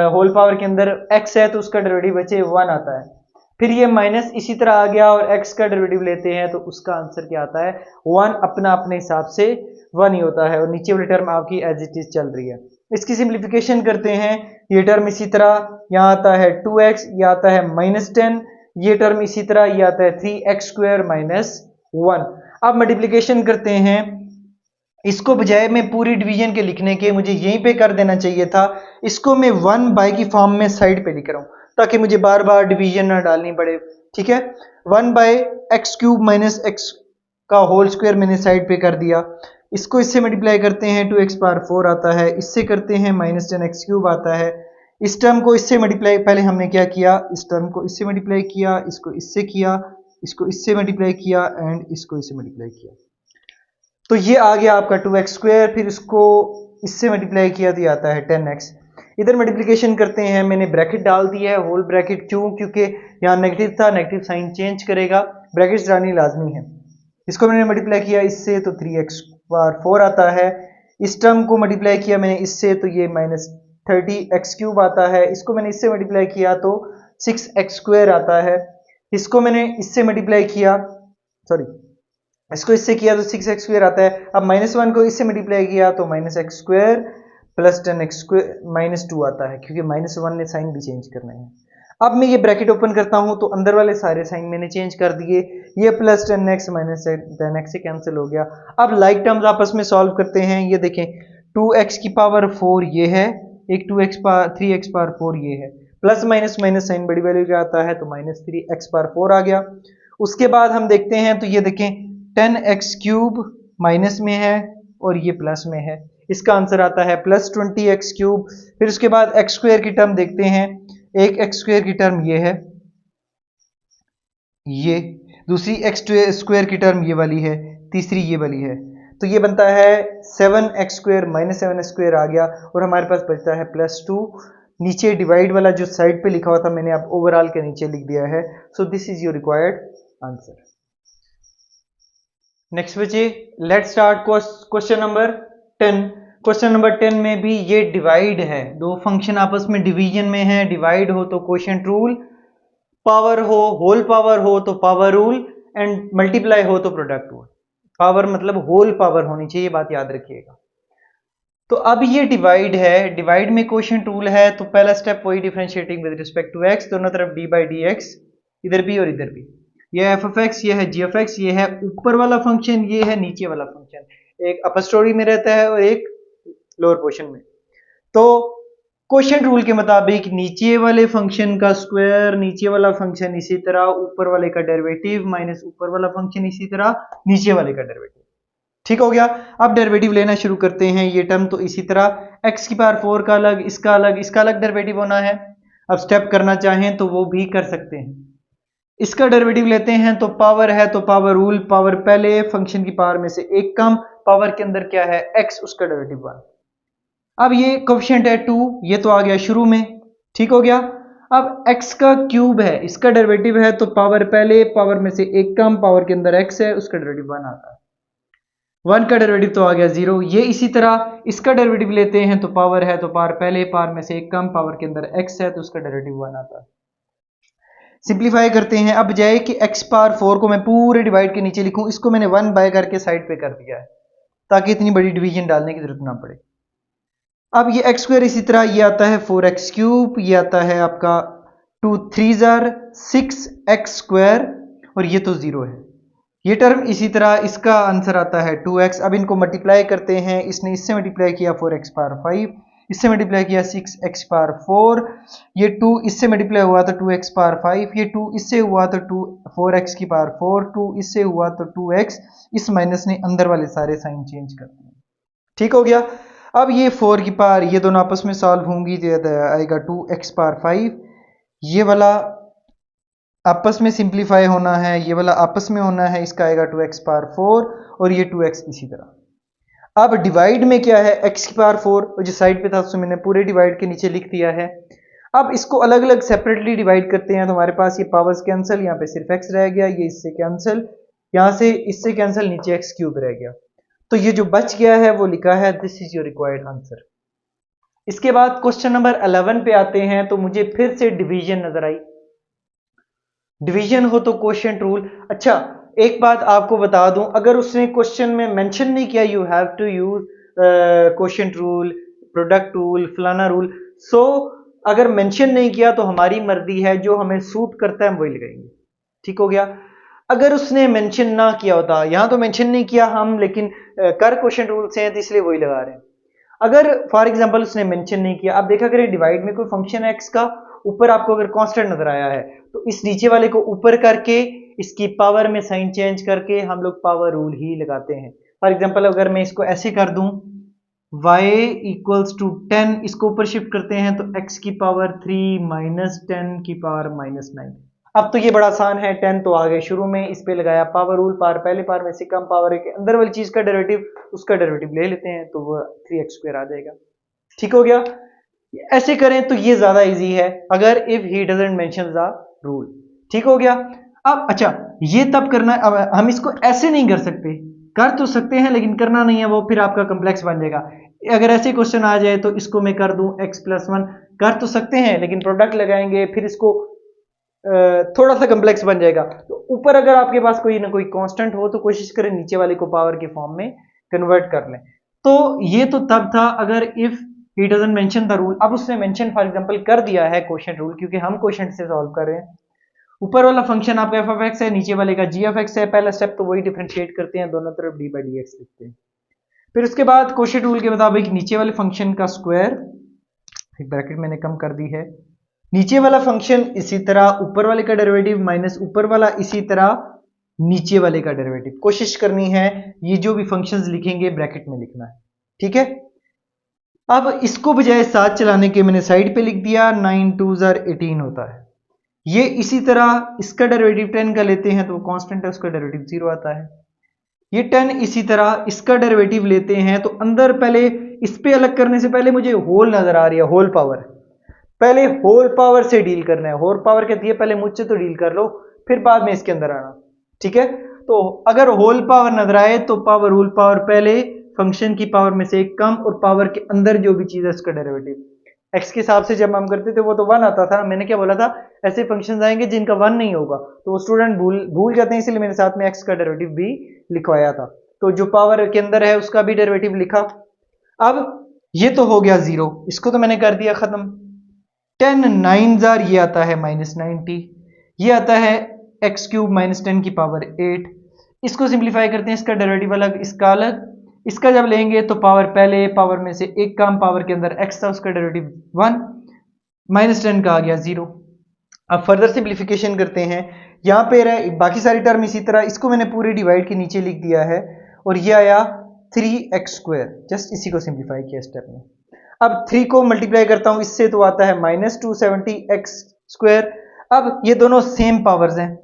होल पावर के अंदर x है तो उसका डेरिवेटिव बचे 1 आता है। फिर ये माइनस इसी तरह आ गया और x का डेरिवेटिव लेते हैं तो उसका आंसर क्या आता है 1, अपना अपने हिसाब से 1 ही होता है, और नीचे वाली टर्म आपकी एज इट इज चल रही है। इसकी सिंप्लीफिकेशन करते हैं, ये टर्म इसी तरह, यहाँ आता है 2x, ये आता है -10, ये टर्म इसी तरह, ये आता है 3x² -1। अब मल्टीप्लिकेशन करते हैं, इसको बजाय मैं पूरी डिवीजन के लिखने के मुझे यहीं पे कर देना चाहिए था, इसको मैं 1 बाय की फॉर्म में साइड पे लिख रहा हूं ताकि मुझे बार बार डिवीजन ना डालनी पड़े। ठीक है, 1 बाय x³ माइनस x का होल स्क्वायर मैंने साइड पे कर दिया। इसको इससे मल्टीप्लाई करते हैं 2x पावर 4 आता है, इससे करते हैं -10x³ आता है। इस टर्म को इससे मल्टीप्लाई, पहले हमने क्या किया, इस टर्म को इससे मल्टीप्लाई किया, इसको इससे किया, इसको इससे मल्टीप्लाई किया एंड इसको इससे मल्टीप्लाई किया, तो ये आ गया आपका 2x²। फिर इसको इससे मल्टीप्लाई किया तो ये आता है 10x। इधर मल्टीप्लिकेशन करते हैं, मैंने ब्रैकेट डाल दिया है, होल ब्रैकेट, क्यों, क्योंकि यहाँ नेगेटिव था, नेगेटिव साइन चेंज करेगा, ब्रैकेट्स डालनी लाजमी है। इसको मैंने मल्टीप्लाई किया इससे तो 3x⁴ आता है, इस टर्म को मल्टीप्लाई किया मैंने इससे तो ये -30x³ आता है, इसको मैंने इससे मल्टीप्लाई किया तो 6x² आता है, इसको मैंने इससे मल्टीप्लाई किया, सॉरी इसको इससे किया तो 6x² आता है। अब -1 को इससे मल्टीप्लाई किया तो -x² प्लस 10x² -2 आता है, क्योंकि -1 ने साइन भी चेंज करना है। अब मैं ये ब्रैकेट ओपन करता हूं तो अंदर वाले सारे साइन मैंने चेंज कर दिए, ये प्लस 10x माइनस 10x से कैंसिल हो गया। अब लाइक टर्म्स आपस में सॉल्व करते हैं, ये देखें 2x की पावर 4 ये है, एक 3x पावर 4 ये है, प्लस माइनस माइनस साइन बड़ी वैल्यू क्या आता है तो -3x पावर 4 आ गया। उसके बाद हम देखते हैं तो ये देखें 10x³ माइनस में है और ये प्लस में है, इसका आंसर आता है +20x³। फिर उसके बाद x² की टर्म देखते हैं, एक x² की टर्म ये है, ये दूसरी x² की टर्म ये वाली है, तीसरी ये वाली है, तो ये बनता है 7x² -7x² आ गया और हमारे पास बचता है +2। नीचे डिवाइड वाला जो साइड पे लिखा हुआ था मैंने अब ओवरऑल के नीचे लिख दिया है। So this is your required answer. Next बच्चे, let start question number 10। Question number 10 में भी ये डिवाइड है, दो फंक्शन आपस में डिवीजन में है, डिवाइड हो तो क्वोशिएंट रूल, पावर हो, होल पावर हो तो पावर रूल, एंड मल्टीप्लाई हो तो प्रोडक्ट रूल। पावर मतलब होल पावर होनी चाहिए, बात याद रखिएगा। तो अब ये डिवाइड है, डिवाइड में क्वोशिएंट रूल है तो पहला स्टेप वही, differentiating with respect to x, दोनों तरफ डी बाई डी एक्स, इधर भी और इधर भी। ये एफ ऑफ एक्स, ये है जी ऑफ एक्स, ये है ऊपर वाला फंक्शन, ये है नीचे वाला फंक्शन। एक अपर स्टोरी में रहता है और एक लोअर पोर्शन में। तो क्वोशिएंट रूल के मुताबिक नीचे वाले फंक्शन का स्क्वायर, नीचे वाला फंक्शन इसी तरह, ऊपर वाले का डेरिवेटिव माइनस ऊपर वाला फंक्शन इसी तरह, नीचे वाले का डेरिवेटिव। ठीक हो गया। अब डेरिवेटिव लेना शुरू करते हैं। ये टर्म तो इसी तरह x की पावर 4 का अलग, इसका अलग, इसका अलग डेरिवेटिव होना है। अब स्टेप करना चाहें तो वो भी कर सकते हैं। इसका डेरिवेटिव लेते हैं तो पावर है तो पावर रूल, पावर पहले फंक्शन की पावर में से एक कम, पावर के अंदर क्या है x, उसका डेरिवेटिव 1। अब ये कोफिशिएंट है 2, ये तो आ गया शुरू में। ठीक हो गया। अब x का क्यूब है, इसका डेरिवेटिव है तो पावर पहले, पावर में से एक कम, पावर के अंदर x है, उसका डेरिवेटिव 1 आता है। 1 का डेरिवेटिव तो आ गया 0। ये इसी तरह इसका डेरिवेटिव लेते हैं तो पावर है तो पावर पहले, पावर में से एक कम, पावर के अंदर x है तो उसका डेरिवेटिव 1 आता है। सिंप्लीफाई करते हैं। अब जाए कि x पावर 4 को मैं पूरे डिवाइड के नीचे लिखूं, इसको मैंने 1 बाय करके साइड पे कर दिया है ताकि इतनी बड़ी डिवीजन डालने की जरूरत ना पड़े। अब ये x स्क्वायर इसी तरह, ये आता है 4x क्यूब, ये आता है आपका 2 3 6x स्क्वायर, और ये तो 0 है। ये टर्म इसी तरह, इसका आंसर आता है 2x। अब इनको मल्टीप्लाई करते हैं। इसने इससे मल्टीप्लाई किया 4x पावर 5, इससे मल्टीप्लाई किया 6x पावर 4, ये 2 इससे मल्टीप्लाई हुआ तो 2x पावर 5, ये 2 इससे हुआ तो 4x की पावर 4, 2 इससे हुआ तो 2x, इस माइनस ने अंदर वाले सारे साइन चेंज कर दिए। ठीक हो गया। अब ये 4 की पावर, ये दोनों आपस में सॉल्व होंगी तो आएगा 2x पावर 5, ये वाला आपस में सिंप्लीफाई होना है, ये वाला आपस में होना है, इसका आएगा 2x पावर 4 और ये 2x इसी तरह। अब डिवाइड में क्या है, x की पावर 4 और जो साइड पे था उसको मैंने पूरे डिवाइड के नीचे लिख दिया है। अब इसको अलग अलग सेपरेटली डिवाइड करते हैं तो हमारे पास ये पावर्स कैंसिल, यहाँ पे सिर्फ x रह गया, ये इससे कैंसिल, यहाँ से इससे कैंसिल, नीचे x क्यूब रह गया। तो ये जो बच गया है वो लिखा है this is your required answer. इसके बाद क्वेश्चन नंबर 11 पे आते हैं तो मुझे फिर से डिवीजन नजर आई। डिवीजन हो तो क्वोशिएंट रूल। अच्छा, एक बात आपको बता दूं, अगर उसने क्वेश्चन में मेंशन नहीं किया you have to use quotient rule, product rule, फलाना रूल, सो अगर मेंशन नहीं किया तो हमारी मर्जी है, जो हमें सूट करता है हम वही लगाएंगे। ठीक हो गया। अगर उसने मेंशन ना किया होता, यहां तो मेंशन नहीं किया हम, लेकिन कर क्वोशिएंट रूल से हैं तो इसलिए वही लगा रहे हैं। अगर फॉर एग्जांपल उसने मेंशन नहीं किया, अब देखा करें डिवाइड में कोई फंक्शन है x का, ऊपर आपको अगर कांस्टेंट नजर आया है तो इस नीचे वाले को ऊपर करके इसकी पावर में साइन चेंज करके हम लोग पावर रूल ही लगाते हैं। फॉर एग्जांपल अगर मैं इसको ऐसे कर दूं y इक्वल्स टू 10, इसको ऊपर शिफ्ट करते हैं तो x की पावर 3 माइनस 10 की पावर माइनस 9। अब तो ये बड़ा आसान है, 10 तो आ गए शुरू में, इस पे लगाया पावर रूल, पावर पहले, पावर में से कम, पावर के अंदर वाली चीज का डेरिवेटिव, उसका डेरिवेटिव ले लेते हैं तो वो 3x स्क्वायर आ जाएगा। ठीक हो गया। ऐसे करें तो ये ज्यादा इजी है, अगर if he doesn't mention the rule. ठीक हो गया। अब अच्छा, ये तब करना है, अब हम इसको ऐसे नहीं कर सकते, कर तो सकते हैं लेकिन करना नहीं है, वो फिर आपका कम्प्लेक्स बन जाएगा। अगर ऐसे क्वेश्चन आ जाए तो इसको मैं कर दूं x प्लस 1, कर तो सकते हैं लेकिन प्रोडक्ट लगाएंगे फिर इसको थोड़ा सा कम्प्लेक्स बन जाएगा। तो ऊपर अगर आपके पास कोई ना कोई कांस्टेंट हो तो कोशिश करें नीचे वाले को पावर के फॉर्म में कन्वर्ट कर लें। तो ये तो तब था अगर if he doesn't mention the rule. अब उसने मेंशन फॉर एग्जांपल कर दिया है क्वोशिएंट रूल, क्योंकि हम क्वोशिएंट से सॉल्व कर रहे हैं। ऊपर वाला फंक्शन आपका एफ ऑफ एक्स है, नीचे वाले का जी ऑफ एक्स है। पहला स्टेप तो वही डिफरेंशिएट करते हैं, दोनों तरफ डी बाई डी एक्स लिखते हैं। फिर उसके बाद क्वोशिएंट रूल के मुताबिक नीचे वाले फंक्शन का स्क्वायर, एक ब्रैकेट मैंने कम कर दी है, नीचे वाला फंक्शन इसी तरह, ऊपर वाले का डेरिवेटिव माइनस ऊपर वाला इसी तरह, नीचे वाले का डेरिवेटिव। कोशिश करनी है ये जो भी फंक्शंस लिखेंगे ब्रैकेट में लिखना है। ठीक है। अब इसको बजाय 7 चलाने के मैंने साइड पे लिख दिया, 9 2 18 होता है। ये इसी तरह इसका डेरिवेटिव 10 का लेते हैं तो वो कांस्टेंट है, उसका डेरिवेटिव 0 आता है। ये 10 इसी तरह इसका डेरिवेटिव लेते हैं तो अंदर पहले इस पे अलग करने से पहले मुझे होल नजर आ रही है, होल पावर, पहले होल पावर से डील करना है। होल पावर कहती है पहले मुझसे तो डील कर लो फिर बाद में इसके अंदर आना। ठीक है। तो अगर होल पावर नजर आए तो पावर रूल, पावर पहले, फंक्शन की पावर में से एक कम और पावर के अंदर जो भी चीज है उसका डेरिवेटिव। एक्स के हिसाब से जब हम करते थे वो तो 1 आता था। मैंने क्या बोला था, ऐसे फंक्शंस आएंगे जिनका 1 नहीं होगा तो वो स्टूडेंट भूल जाते हैं, इसलिए मैंने साथ में एक्स का डेरिवेटिव भी लिखवाया था। तो जो पावर के अंदर है उसका भी डेरिवेटिव लिखा। अब ये तो हो गया 0, इसको तो मैंने कर दिया खत्म। 10 9 ये आता है -90, ये आता है एक्स क्यूब माइनस 10 की पावर 8। इसको सिंप्लीफाई करते हैं, इसका डेरिवेटिव अलग, इसका अलग। इसका जब लेंगे तो पावर पहले, पावर में से एक कम, पावर के अंदर एक्स था, उसका डेरिवेटिव 1, माइनस 10 का आ गया 0। अब फर्दर सिंप्लीफिकेशन करते हैं, यहां पे रहे बाकी सारी टर्म इसी तरह, इसको मैंने पूरे डिवाइड के नीचे लिख दिया है और ये आया 3x²। जस्ट इसी को सिंप्लीफाई किया स्टेप में। अब 3 को मल्टीप्लाई करता हूं इससे तो आता है -270x²। अब ये दोनों सेम पावर्स हैं,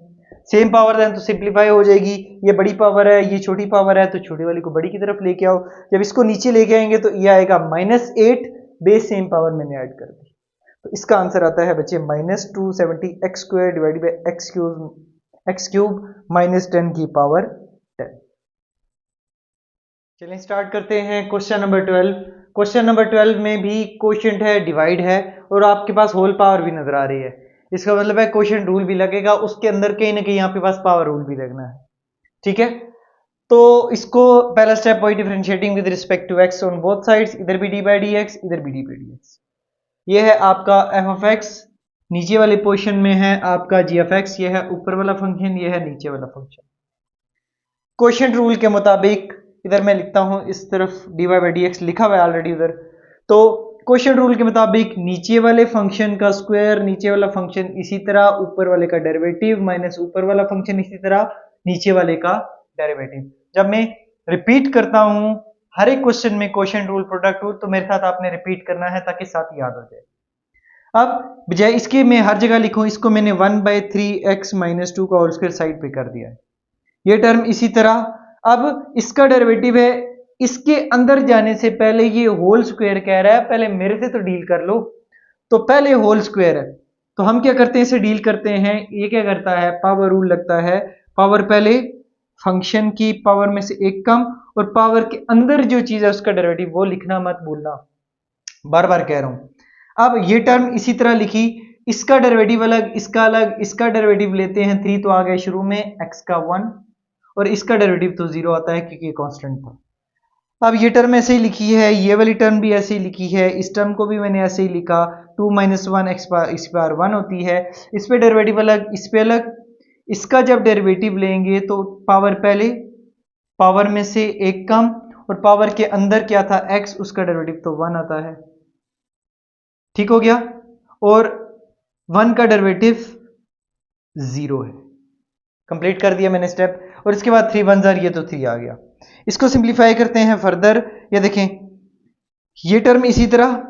सेम पावर है तो सिंप्लीफाई हो जाएगी। ये बड़ी पावर है, ये छोटी पावर है, तो छोटी वाली को बड़ी की तरफ लेके आओ। जब इसको नीचे लेके आएंगे तो ये आएगा -8, बेस सेम पावर मैंने ऐड कर दी। तो इसका आंसर आता है बच्चे -270x² divided by x cube minus 10 की पावर 10। चलिए स्टार्ट करते हैं क्वेश्चन नंबर 12। क्वेश्चन नंबर 12 में भी क्वोशिएंट है, डिवाइड है और आपके पास होल पावर भी नजर आ रही है। इसका मतलब है क्वोशिएंट रूल भी लगेगा, उसके अंदर कहीं ना कहीं आपके पास पावर रूल भी लगना है। ठीक है, तो इसको पहला स्टेप वही, differentiating with respect to x on both sides, इधर भी डी बाई डी एक्स, इधर भी डी बाई डी एक्स। ये है आपका एफ ऑफ एक्स, नीचे वाले पोर्शन में है आपका जी एफ एक्स, ये है ऊपर वाला फंक्शन, ये है नीचे वाला फंक्शन। क्वोशिएंट रूल के मुताबिक इधर मैं लिखता हूं, इस तरफ d y by d x लिखा हुआ है ऑलरेडी उधर। तो क्वोशिएंट रूल के मुताबिक नीचे वाले फंक्शन का स्क्वायर, नीचे वाला फंक्शन इसी तरह, ऊपर वाले का डेरिवेटिव माइनस ऊपर वाला फंक्शन इसी तरह, नीचे वाले का डेरिवेटिव। जब मैं रिपीट करता हूं हर एक क्वेश्चन में क्वोशिएंट रूल, प्रोडक्ट रूल, तो मेरे साथ आपने रिपीट करना है ताकि साथ याद हो जाए। अब बजाय इसके मैं हर जगह लिखूं, इसको मैंने 1/3x-2 का होल स्क्वायर साइड पे कर दिया है। ये टर्म इसी तरह, अब इसका डेरिवेटिव है, इसके अंदर जाने से पहले ये होल स्क्वायर कह रहा है, पहले मेरे से तो डील कर लो। तो पहले होल स्क्वायर है तो हम क्या करते हैं, इसे डील करते हैं। ये क्या करता है, पावर रूल लगता है, पावर पहले, फंक्शन की पावर में से एक कम, और पावर के अंदर जो चीज है उसका डेरिवेटिव वो लिखना मत भूलना, बार बार कह रहा हूं। अब ये टर्म इसी तरह लिखी, इसका डेरिवेटिव अलग, इसका अलग, इसका डेरिवेटिव लेते हैं 3 तो आ गए शुरू में x का 1, और इसका डेरिवेटिव तो 0 आता है क्योंकि कांस्टेंट था। अब ये टर्म ऐसे ही लिखी है, ये वाली टर्म भी ऐसे ही लिखी है, इस टर्म को भी मैंने ऐसे ही लिखा, 2 - 1 x पावर 1 होती है। इस पे डेरिवेटिव अलग, इस पे अलग। इसका जब डेरिवेटिव लेंगे तो पावर पहले, पावर में से एक कम, और पावर के अंदर क्या था x, उसका डेरिवेटिव तो 1 आता है। ठीक हो गया, और 1 का डेरिवेटिव 0 है। कंप्लीट कर दिया मैंने स्टेप, और इसके बाद 3 1 जार, ये तो 3 आ गया। इसको सिंप्लीफाई करते हैं फर्दर, ये देखें, ये टर्म इसी तरह,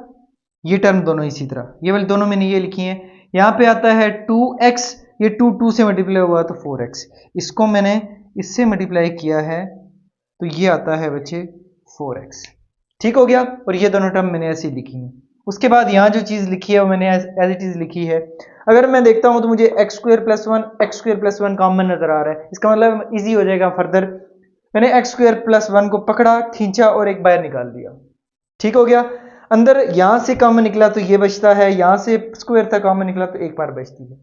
ये टर्म दोनों इसी तरह, ये वाली दोनों मैंने ये लिखी हैं। यहां पे आता है 2x, ये 2 से मल्टीप्लाई हुआ तो 4x, इसको मैंने इससे मल्टीप्लाई किया है तो ये आता है बच्चे 4x। ठीक हो गया, और ये दोनों टर्म मैंने ऐसी लिखी हैं। उसके बाद यहां जो चीज लिखी है वो मैंने एज इट इज लिखी है। अगर मैं देखता हूं तो मुझे x² + 1 कॉमन नजर आ रहा है, इसका मतलब इजी हो जाएगा फर्दर। मैंने x² + 1 को पकड़ा, खींचा और एक बाहर निकाल दिया। ठीक हो गया, अंदर यहां से कॉमन निकला तो ये बचता है, यहां से स्क्वायर था कॉमन निकला तो एक बार बचती है।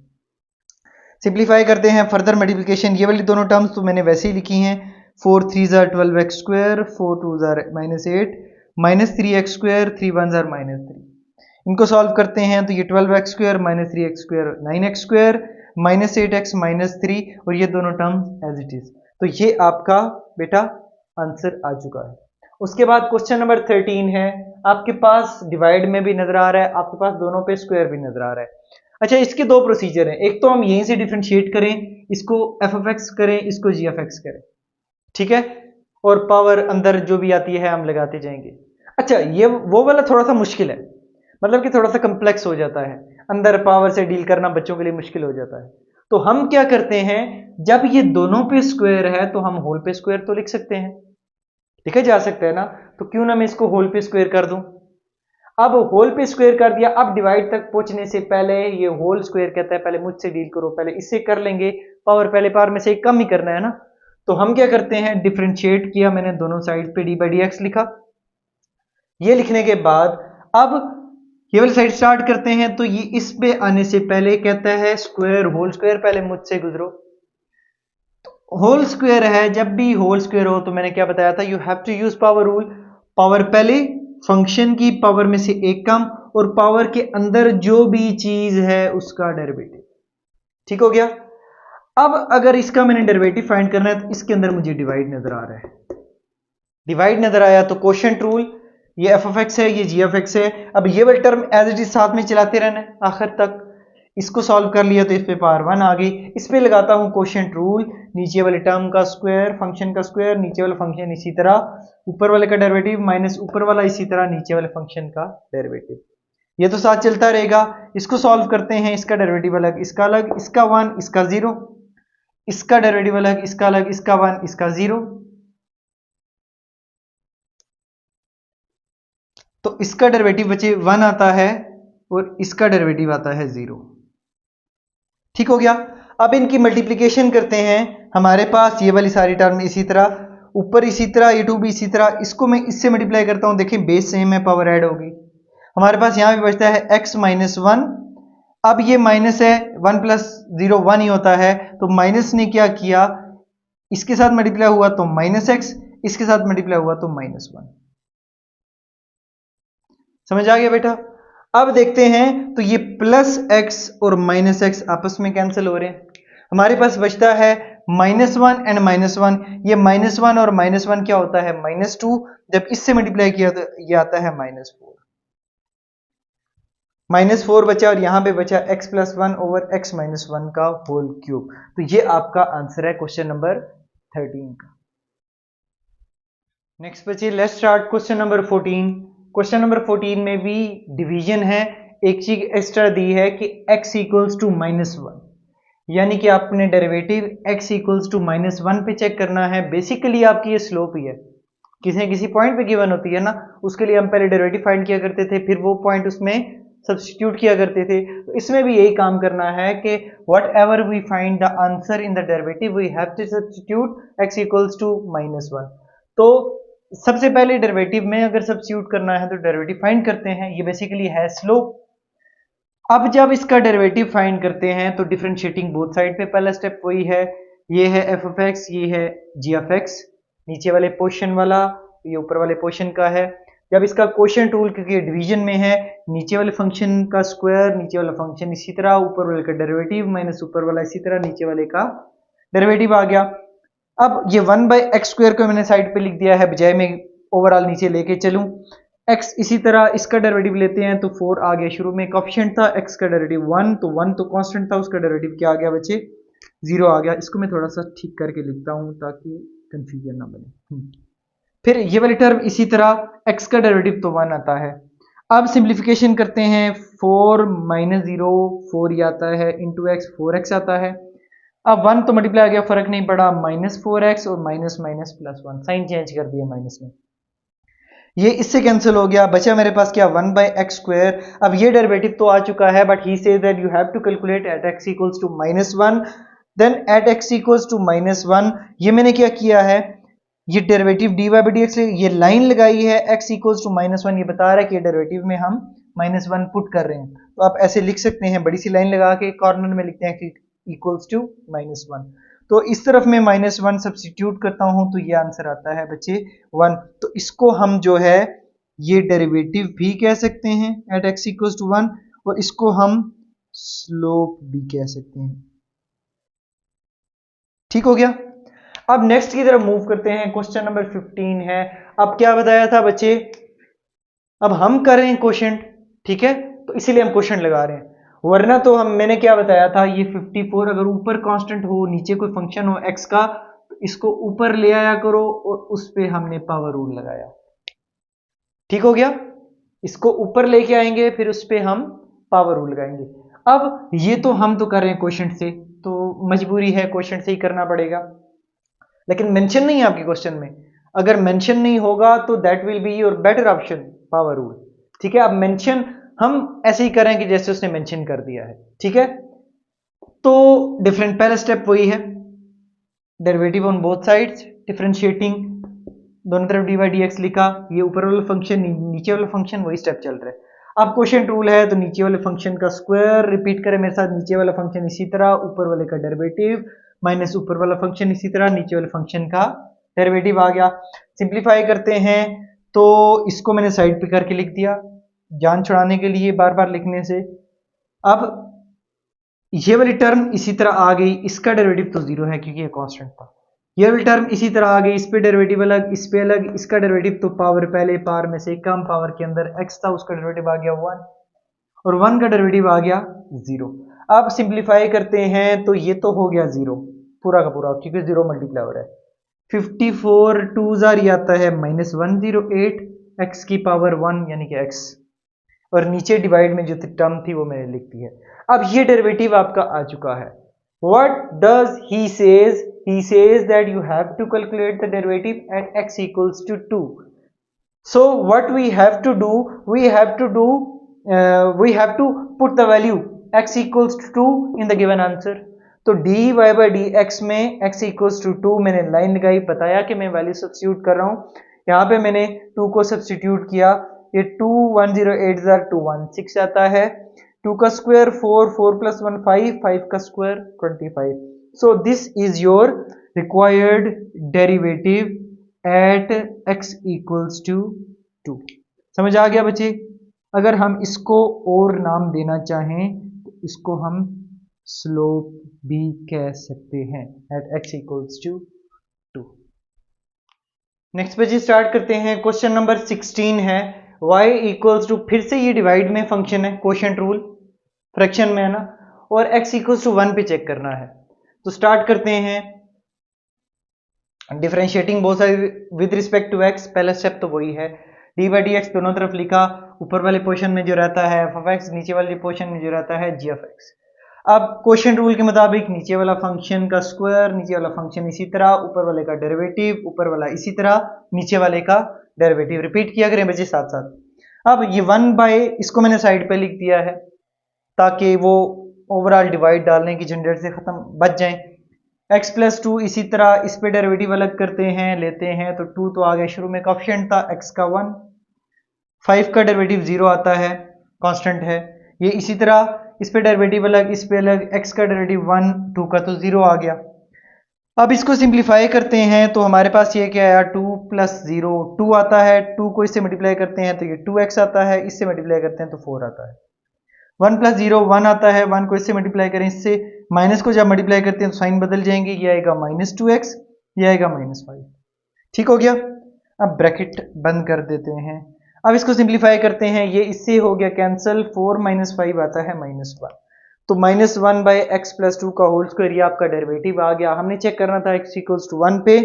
सिंप्लीफाई करते हैं फर्दर मल्टीप्लिकेशन, ये वाली दोनों टर्म्स तो मैंने वैसे ही लिखी हैं, 4 3 jar 12x², 4 2 jar -8, -3x², 3 1 jar -3। इनको सॉल्व करते हैं तो ये 12x² -3x² 9x², -8x -3, और ये दोनों टर्म्स एज इट इज। तो ये आपका बेटा आंसर आ चुका है। उसके बाद क्वेश्चन नंबर 13 है, आपके पास डिवाइड में भी नजर आ रहा है, आपके पास दोनों पे स्क्वायर भी नजर आ रहा है। अच्छा, इसके दो प्रोसीजर हैं, एक तो हम यहीं से डिफरेंशिएट करें, इसको एफ ऑफ एक्स करें, इसको जी एफ एक्स करें, ठीक है, और पावर अंदर जो भी आती है हम लगाते जाएंगे। अच्छा, ये वो वाला थोड़ा सा मुश्किल है, मतलब कि थोड़ा सा कम्प्लेक्स हो जाता है, अंदर पावर से डील करना बच्चों के लिए मुश्किल हो जाता है। तो हम क्या करते हैं, जब ये दोनों पे स्क्वायर है तो हम होल पे स्क्वायर तो लिख सकते हैं, लिखा जा सकता है ना, तो क्यों ना मैं इसको होल पे स्क्वायर कर दूं। अब होल पे स्क्वायर कर दिया, अब डिवाइड तक पहुंचने से पहले ये होल स्क्वायर कहता है पहले मुझसे डील करो, पहले इससे कर लेंगे, पावर पहले पावर में से एक कम ही करना है ना। तो हम क्या करते हैं, डिफरेंशिएट किया मैंने दोनों साइड पे, डी बाई डी एक्स लिखा। ये लिखने के बाद अब ये वाली साइड स्टार्ट करते हैं, तो ये इस पे आने से पहले कहता है स्क्वायर होल स्क्वायर पहले मुझसे गुजरो। होल स्क्वायर है, जब भी होल स्क्वायर हो तो मैंने क्या बताया था, you have to use power rule, power पहले, फंक्शन की पावर में से एक कम, और पावर के अंदर जो भी चीज है उसका डेरिवेटिव। ठीक हो गया। अब अगर इसका मैंने डेरिवेटिव फाइंड करना है तो इसके अंदर मुझे डिवाइड नजर आ रहा है, डिवाइड नजर आया तो क्वोशिएंट रूल, ये एफ ऑफ एक्स है, ये जी ऑफ एक्स है। अब ये वाली टर्म एज इट इज साथ में चलाते रहना है आखिर तक। इसको सॉल्व कर लिया तो इस पे पावर 1 आ गई। इस पे लगाता हूं क्वोशिएंट रूल, नीचे वाले टर्म का स्क्वायर, फंक्शन का स्क्वायर, नीचे वाला फंक्शन इसी तरह, ऊपर वाले का डेरिवेटिव माइनस ऊपर वाला इसी तरह नीचे वाले फंक्शन का डेरिवेटिव, ये तो साथ चलता रहेगा। इसको सॉल्व करते हैं, इसका डेरिवेटिव अलग, इसका अलग, इसका 1, इसका 0, इसका डेरिवेटिव अलग, इसका अलग, इसका 1, इसका 0, तो इसका डेरिवेटिव बचे 1 आता है और इसका डेरिवेटिव आता है 0। ठीक हो गया। अब इनकी मल्टीप्लिकेशन करते हैं, हमारे पास ये वाली सारी टर्म इसी तरह, ऊपर इसी तरह, ये टू भी इसी तरह, इसको मैं इससे मल्टीप्लाई करता हूं, देखिए बेस सेम है, पावर ऐड होगी। हमारे पास यहां भी बचता है x माइनस 1। अब ये माइनस है, 1 प्लस 0 1 ही होता है, तो माइनस ने क्या किया, इसके साथ मल्टीप्लाई हुआ तो माइनस एक्स, इसके साथ मल्टीप्लाई हुआ तो माइनस 1। समझ आ गया बेटा। अब देखते हैं तो ये प्लस एक्स और माइनस एक्स आपस में कैंसिल हो रहे हैं, हमारे पास बचता है माइनस 1 एंड माइनस 1। ये माइनस 1 और माइनस 1 क्या होता है, माइनस 2, जब इससे मल्टीप्लाई किया तो ये आता है माइनस 4। माइनस 4 बचा और यहां पे बचा x plus 1 over x minus 1 का होल क्यूब। तो ये आपका आंसर है क्वेश्चन नंबर 13 का। नेक्स्ट बच्चे let's start question number 14। Question number 14 में भी डिवीजन है, एक चीज एक्स्ट्रा दी है कि x इक्वल्स टू माइनस 1, यानी कि आपने derivative x equals to minus 1 पे चेक करना है। बेसिकली आपकी ये स्लोप ही है, किसी न किसी पॉइंट पे गिवन होती है ना, उसके लिए हम पहले डेरिवेटिव फाइंड किया करते थे, फिर वो पॉइंट उसमें सब्स्टिट्यूट किया करते थे। तो इसमें भी यही काम करना है कि whatever we find the answer in the derivative we have to substitute x equals to minus 1। तो सबसे पहले डेरिवेटिव में अगर सब्स्टिट्यूट करना है तो डेरिवेटिव फाइंड करते हैं, ये बेसिकली है स्लोप। अब जब इसका डेरिवेटिव फाइंड करते हैं तो डिफरेंशिएटिंग बोथ साइड पे पहला स्टेप वही है, ये है एफ ऑफ एक्स, ये है जी ऑफ एक्स, नीचे वाले पोर्शन वाला, ये ऊपर वाले पोर्शन का है। जब इसका क्वोशिएंट रूल क्योंकि डिवीजन में है, नीचे वाले फंक्शन का स्क्वायर, नीचे वाला फंक्शन इसी तरह, ऊपर वाले का डेरिवेटिव माइनस ऊपर वाला इसी तरह, नीचे वाले का डेरिवेटिव आ गया। अब ये 1/x स्क्वायर को मैंने साइड पे लिख दिया है, बजाय मैं ओवरऑल नीचे लेके चलूं। x इसी तरह इसका डेरिवेटिव लेते हैं तो 4 आ गया, शुरू में कोएफिशिएंट था x का डेरिवेटिव 1, तो 1 तो कांस्टेंट था, उसका डेरिवेटिव क्या आ गया बच्चे, 0 आ गया। इसको मैं थोड़ा सा ठीक करके लिखता हूं ताकि कंफ्यूजन ना बने। फिर ये वाली टर्म इसी तरह, x का डेरिवेटिव तो 1 आता है। अब सिंप्लीफिकेशन करते हैं, 4 माइनस 0 4 ही आता है, इंटू एक्स 4x आता है। अब 1 तो मल्टीप्लाई आ गया, फर्क नहीं पड़ा, माइनस 4x और minus minus plus 1, sign change कर दिया माइनस में, ये इससे कैंसिल हो गया, बचा मेरे पास क्या 1/x स्क्वायर। अब ये डेरिवेटिव तो आ चुका है, but he says that you have to calculate at x equals to minus 1, then at x equals to minus 1। ये मैंने क्या किया है, ये डेरिवेटिव dy बाई dx, ये लाइन लगाई है x इक्वल्स टू माइनस 1, ये बता रहा है कि डेरिवेटिव में हम माइनस 1 पुट कर रहे हैं। तो आप ऐसे लिख सकते हैं, बड़ी सी लाइन लगा के कॉर्नर में लिखते हैं कि इक्वल्स टू माइनस 1। तो इस तरफ मैं माइनस 1 सब्स्टिट्यूट करता हूं तो ये आंसर आता है बच्चे 1। तो इसको हम जो है ये डेरिवेटिव भी कह सकते हैं एट x इक्वल्स टू 1, और इसको हम स्लोप भी कह सकते हैं। ठीक हो गया। अब नेक्स्ट की तरफ मूव करते हैं, क्वेश्चन नंबर 15 है। अब क्या बताया था बच्चे, अब हम कर रहे हैं क्वोशिएंट, ठीक है, तो इसीलिए हम क्वोशिएंट लगा रहे हैं, वरना तो मैंने क्या बताया था, ये 54 अगर ऊपर कांस्टेंट हो, नीचे कोई फंक्शन हो x का, तो इसको ऊपर ले आया करो और उस पे हमने पावर रूल लगाया। ठीक हो गया, इसको ऊपर लेके आएंगे, फिर उस पे हम पावर रूल लगाएंगे। अब ये तो हम तो कर रहे हैं क्वोशिएंट से, तो मजबूरी है क्वोशिएंट से ही करना पड़ेगा, लेकिन मेंशन नहीं है आपके क्वेश्चन में। अगर मेंशन नहीं होगा तो that will be your better option, power rule. ठीक है, अब मेंशन हम ऐसे ही करें कि जैसे उसने मेंशन कर दिया है। ठीक है, तो डिफरेंट, पहला स्टेप वही है, derivative on both sides, differentiating, दोनों तरफ dy dx लिखा, ये ऊपर वाला फंक्शन नीचे वाला फंक्शन, वही स्टेप चल रहा है। अब क्वोशिएंट रूल है तो नीचे वाले फंक्शन का स्क्वायर रिपीट करें मेरे साथ, नीचे वाला फंक्शन इसी तरह, ऊपर वाले का डेरिवेटिव माइनस ऊपर वाला फंक्शन इसी तरह, नीचे वाले फंक्शन का डेरिवेटिव आ गया। सिंप्लीफाई करते हैं तो इसको मैंने साइड पे करके लिख दिया, जान छुड़ाने के लिए बार बार लिखने से। अब ये वाली टर्म इसी तरह आ गई, इसका डेरिवेटिव तो जीरो है क्योंकि ये कांस्टेंट था। ये वाली टर्म इसी तरह आ गई, इस पे डेरिवेटिव अलग, इस पे अलग, इसका डेरिवेटिव तो पावर पहले पावर में से कम पावर के अंदर x था, उसका डेरिवेटिव आ गया 1 और 1 का डेरिवेटिव आ गया 0। अब सिंप्लीफाई करते हैं तो ये तो हो गया 0 पूरा का पूरा क्योंकि 0 मल्टीप्लाई हो रहा है। 54 2 जार ये आता है -108 x की पावर 1 यानी कि x, और नीचे डिवाइड में जो टर्म थी वो मैंने लिख दी है। अब ये डेरिवेटिव आपका आ चुका है। What does he says? He says that you have to calculate the derivative at x equals to 2. So what we have to do? We have to put the value x equals to 2 in the given answer. तो dy by dx में x equals to 2 मैंने line लगाई, बताया कि मैं value substitute कर रहा हूँ। यहाँ पे मैंने 2 को सब्स्टिट्यूट किया, ये 2 108 216 आता है, 2 का स्क्वायर 4 4 प्लस 1 5 5 का square 25। So this is your required derivative at x equals to 2। समझ आ गया बच्चे? अगर हम इसको और नाम देना चाहें तो इसको हम स्लोप भी कह सकते हैं at x equals to 2। Next बच्चे स्टार्ट करते हैं। क्वेश्चन नंबर 16 है y इक्वल्स टू, फिर से ये डिवाइड में फंक्शन है, क्वोशिएंट रूल, फ्रैक्शन में है ना, और x इक्वल्स टू 1 पे चेक करना है। तो स्टार्ट करते हैं differentiating both side with respect to x। पहला स्टेप तो वही है, डी बाई डी एक्स दोनों तरफ लिखा, ऊपर वाले पोर्शन में जो रहता है एफ ऑफ एक्स, नीचे वाले पोर्शन में जो रहता है जी ऑफ एक्स। अब क्वोशिएंट रूल के मुताबिक नीचे वाला फंक्शन का स्क्वायर, नीचे वाला फंक्शन इसी तरह, ऊपर वाले का डेरिवेटिव, ऊपर वाला इसी तरह, नीचे वाले का डेरिवेटिव। रिपीट किया करें बच्चे साथ साथ। अब ये 1 बाय, इसको मैंने साइड पे लिख दिया है ताकि वो ओवरऑल डिवाइड डालने की झंझट से खत्म बच जाए। x प्लस 2 इसी तरह, इस पे डेरिवेटिव अलग करते हैं, लेते हैं तो 2 तो आ गया, शुरू में कोएफिशिएंट था x का 1, 5 का डेरिवेटिव 0 आता है, कांस्टेंट है। ये इसी तरह इस पे डेरिवेटिव अलग, इस पे अलग, x का डेरिवेटिव 1, 2 का तो 0 आ गया। अब इसको सिंप्लीफाई करते हैं तो हमारे पास ये क्या आया, 2 प्लस 0 2 आता है, 2 को इससे मल्टीप्लाई करते हैं तो ये 2x आता है, इससे मल्टीप्लाई करते हैं तो 4 आता है। 1 प्लस 0 1 आता है, 1 को इससे मल्टीप्लाई करें, इससे माइनस को जब मल्टीप्लाई करते हैं तो साइन बदल जाएंगे, ये आएगा -2x, ये आएगा -5। ठीक हो गया। अब ब्रैकेट बंद कर देते हैं। अब इसको सिंप्लीफाई करते हैं, ये इससे हो गया कैंसिल, 4 - 5 आता है -1, तो -1 बाय एक्स प्लस 2 का होल स्क्वायर, ये आपका डेरिवेटिव आ गया। हमने चेक करना था x इक्वल्स टू 1 पे,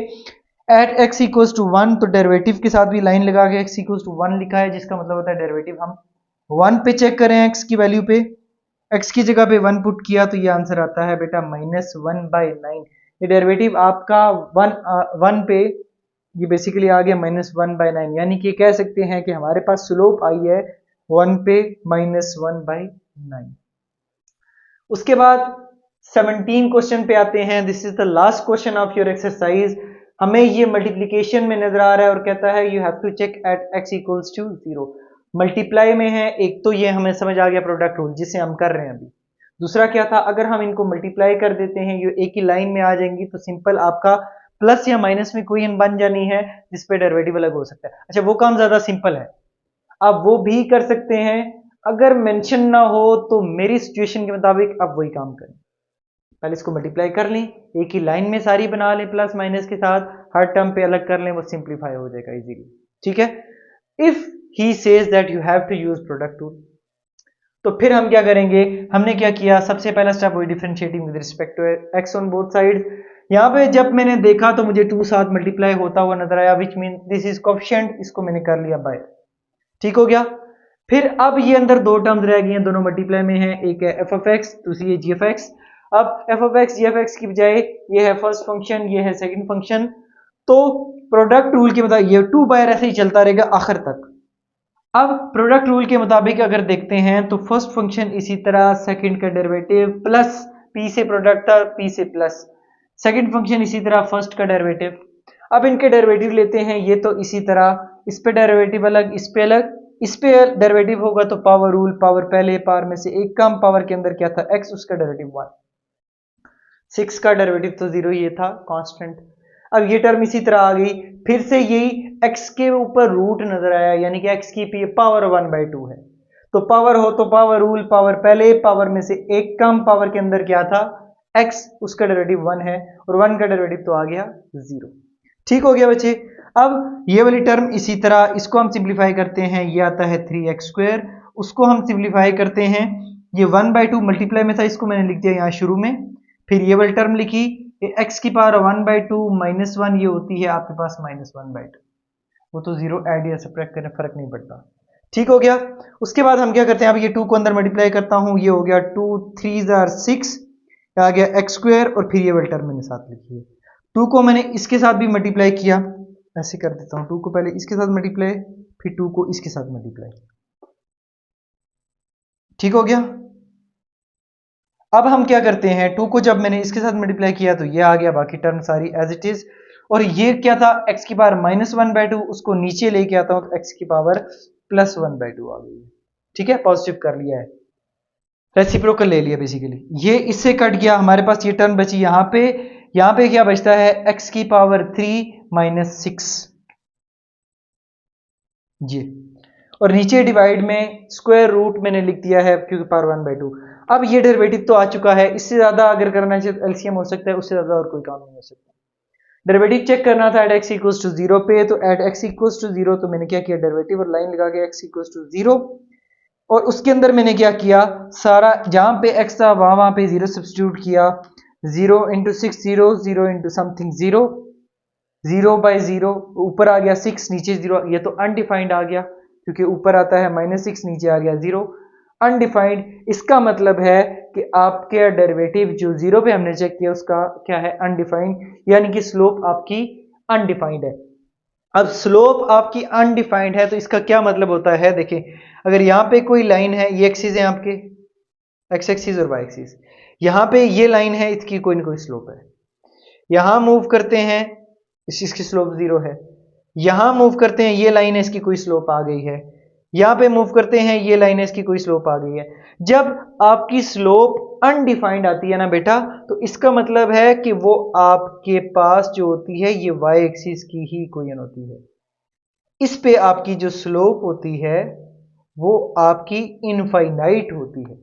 एट x इक्वल्स टू 1, तो डेरिवेटिव के साथ भी लाइन लगा के x इक्वल्स टू 1 लिखा है, जिसका मतलब होता है डेरिवेटिव हम 1 पे चेक करें, x की वैल्यू पे, x की जगह पे 1 पुट किया तो ये आंसर आता है बेटा -1/9। ये डेरिवेटिव आपका 1 पे, ये बेसिकली आ गया -1/9, यानी कि कह सकते हैं कि हमारे पास स्लोप आई है 1 पे -1/9। उसके बाद 17 क्वेश्चन पे आते हैं। This is the last question of your exercise. हमें ये मल्टीप्लिकेशन में नजर आ रहा है और कहता है you have to check at x equals to 0। Multiply में है, एक तो ये हमें समझ आ गया प्रोडक्ट रूल जिसे हम कर रहे हैं अभी। दूसरा क्या था, अगर हम इनको मल्टीप्लाई कर देते हैं, ये एक ही लाइन में आ जाएंगी, तो सिंपल आपका प्लस या माइनस में कोई बन जानी है जिसपे डेरिवेटिव अलग हो सकता है। अच्छा, वो काम ज्यादा सिंपल है, आप वो भी कर सकते हैं। अगर मेंशन ना हो तो मेरी सिचुएशन के मुताबिक आप वही काम करें, पहले इसको मल्टीप्लाई कर लें, एक ही लाइन में सारी बना लें प्लस माइनस के साथ, हर टर्म पे अलग कर लें, वो सिंप्लीफाई हो जाएगा इजीली। ठीक है। If he says that you have to use product rule, तो फिर हम क्या करेंगे, हमने क्या किया, सबसे पहला स्टेप वही differentiating with respect to x on both side. यहाँ पे जब मैंने देखा तो मुझे 2 साथ मल्टीप्लाई होता हुआ नजर आया, which mean this is coefficient, इसको मैंने कर लिया बाय। ठीक हो गया। फिर अब ये अंदर दो टर्म्स रह गई हैं, दोनों मल्टीप्लाई में है, एक है एफ ऑफ एक्स, दूसरी है जी ऑफ एक्स। अब f of x g of x की बजाय ये है फर्स्ट फंक्शन, ये है सेकंड फंक्शन, तो प्रोडक्ट रूल के मुताबिक ये 2 बाय ऐसे ही चलता रहेगा आखिर तक। अब प्रोडक्ट रूल के मुताबिक अगर देखते हैं तो फर्स्ट फंक्शन इसी तरह, सेकंड का डेरिवेटिव प्लस पी से प्रोडक्ट था, पी से प्लस, सेकंड फंक्शन इसी तरह, फर्स्ट का डेरिवेटिव। अब इनके डेरिवेटिव लेते हैं, ये तो इसी तरह, इस पे डेरिवेटिव अलग, इस पे अलग, इस पे डेरिवेटिव होगा तो पावर रूल, पावर पहले, पावर में से एक कम, पावर के अंदर क्या था x, उसका डेरिवेटिव 1, 6 का डेरिवेटिव तो 0 ये था कांस्टेंट। अब ये टर्म इसी तरह आ गई, फिर से यही x के ऊपर रूट नजर आया, यानी कि x की पावर 1/2 है, तो पावर हो तो पावर रूल, पावर पहले, पावर में से एक कम, पावर के अंदर क्या था x, उसका डेरिवेटिव 1 है और 1 का डेरिवेटिव तो आ गया 0। ठीक हो गया बच्चे। अब ये वाली टर्म इसी तरह इसको हम सिंप्लीफाई करते हैं, ये आता है 3x², उसको हम सिंप्लीफाई करते हैं, ये 1/2 मल्टीप्लाई में था, इसको मैंने लिख दिया यहाँ शुरू में, फिर ये वाली टर्म लिखी, ये x की पावर 1/2 -1 ये होती है आपके पास -1/2, वो तो जीरो ऐड या सब्ट्रैक्ट करने फर्क नहीं पड़ता। ठीक हो गया। उसके बाद हम क्या करते हैं, अब ये 2 को अंदर मल्टीप्लाई करता हूं, ये हो गया 2 3 6 आ गया x² और फिर ये वाली टर्म मैंने साथ लिखी है। 2 को मैंने इसके साथ भी मल्टीप्लाई किया, ऐसे कर देता हूं, 2 को पहले इसके साथ मल्टीप्लाई, फिर 2 को इसके साथ मल्टीप्लाई। ठीक हो गया। अब हम क्या करते हैं, 2 को जब मैंने इसके साथ मल्टीप्लाई किया तो ये आ गया, बाकी टर्म सारी एज इट इज, और ये क्या था x की पावर -1/2, उसको नीचे लेके आता हूं तो x की पावर +1/2 आ गई है। ठीक है, पॉजिटिव कर लिया है, रेसिप्रोकल ले लिया बेसिकली। ये इससे कट गया, हमारे पास ये टर्म बची यहां पे क्या बचता है, x की पावर 3 - 6 ये, और नीचे डिवाइड में स्क्वायर रूट मैंने लिख दिया है क्योंकि पावर 1/2। अब ये डेरिवेटिव तो आ चुका है, इससे ज्यादा अगर करना चाहिए एलसीएम हो सकता है, उससे ज्यादा और कोई काम नहीं हो सकता। डेरिवेटिव चेक करना था एट x इक्वल्स टू 0 पे, तो एट x इक्वल्स टू 0 तो मैंने क्या किया, डेरिवेटिव और लाइन लगा के x इक्वल्स टू 0, और उसके अंदर मैंने क्या किया, सारा जहां पे x था वहां पे 0 सब्स्टिट्यूट किया, 0 × 6 0, 0 × समथिंग 0, 0/0 ऊपर आ गया 6, नीचे 0, ये तो अनडिफाइंड आ गया क्योंकि ऊपर आता है -6, नीचे आ गया 0, अनडिफाइंड। इसका मतलब है कि आपके डेरिवेटिव जो 0 पे हमने चेक किया उसका क्या है, अनडिफाइंड, यानी कि स्लोप आपकी अनडिफाइंड है। अब स्लोप आपकी अनडिफाइंड है तो इसका क्या मतलब होता है, देखिए अगर यहां पे कोई लाइन है, ये एक्सिस है आपके, एक्स एक्सिस और वाई एक्सिस, यहां पे ये लाइन है, इसकी कोई ना कोई स्लोप है, यहां मूव करते हैं इसकी स्लोप 0 है, यहां मूव करते हैं ये लाइन है, इसकी कोई स्लोप आ गई है, यहां पे मूव करते हैं ये लाइन है, इसकी कोई स्लोप आ गई है। जब आपकी स्लोप अनडिफाइंड आती है ना बेटा, तो इसका मतलब है कि वो आपके पास जो होती है ये वाई एक्सिस की ही इक्वेशन होती है, इस पे आपकी जो स्लोप होती है वो आपकी इनफाइनाइट होती है।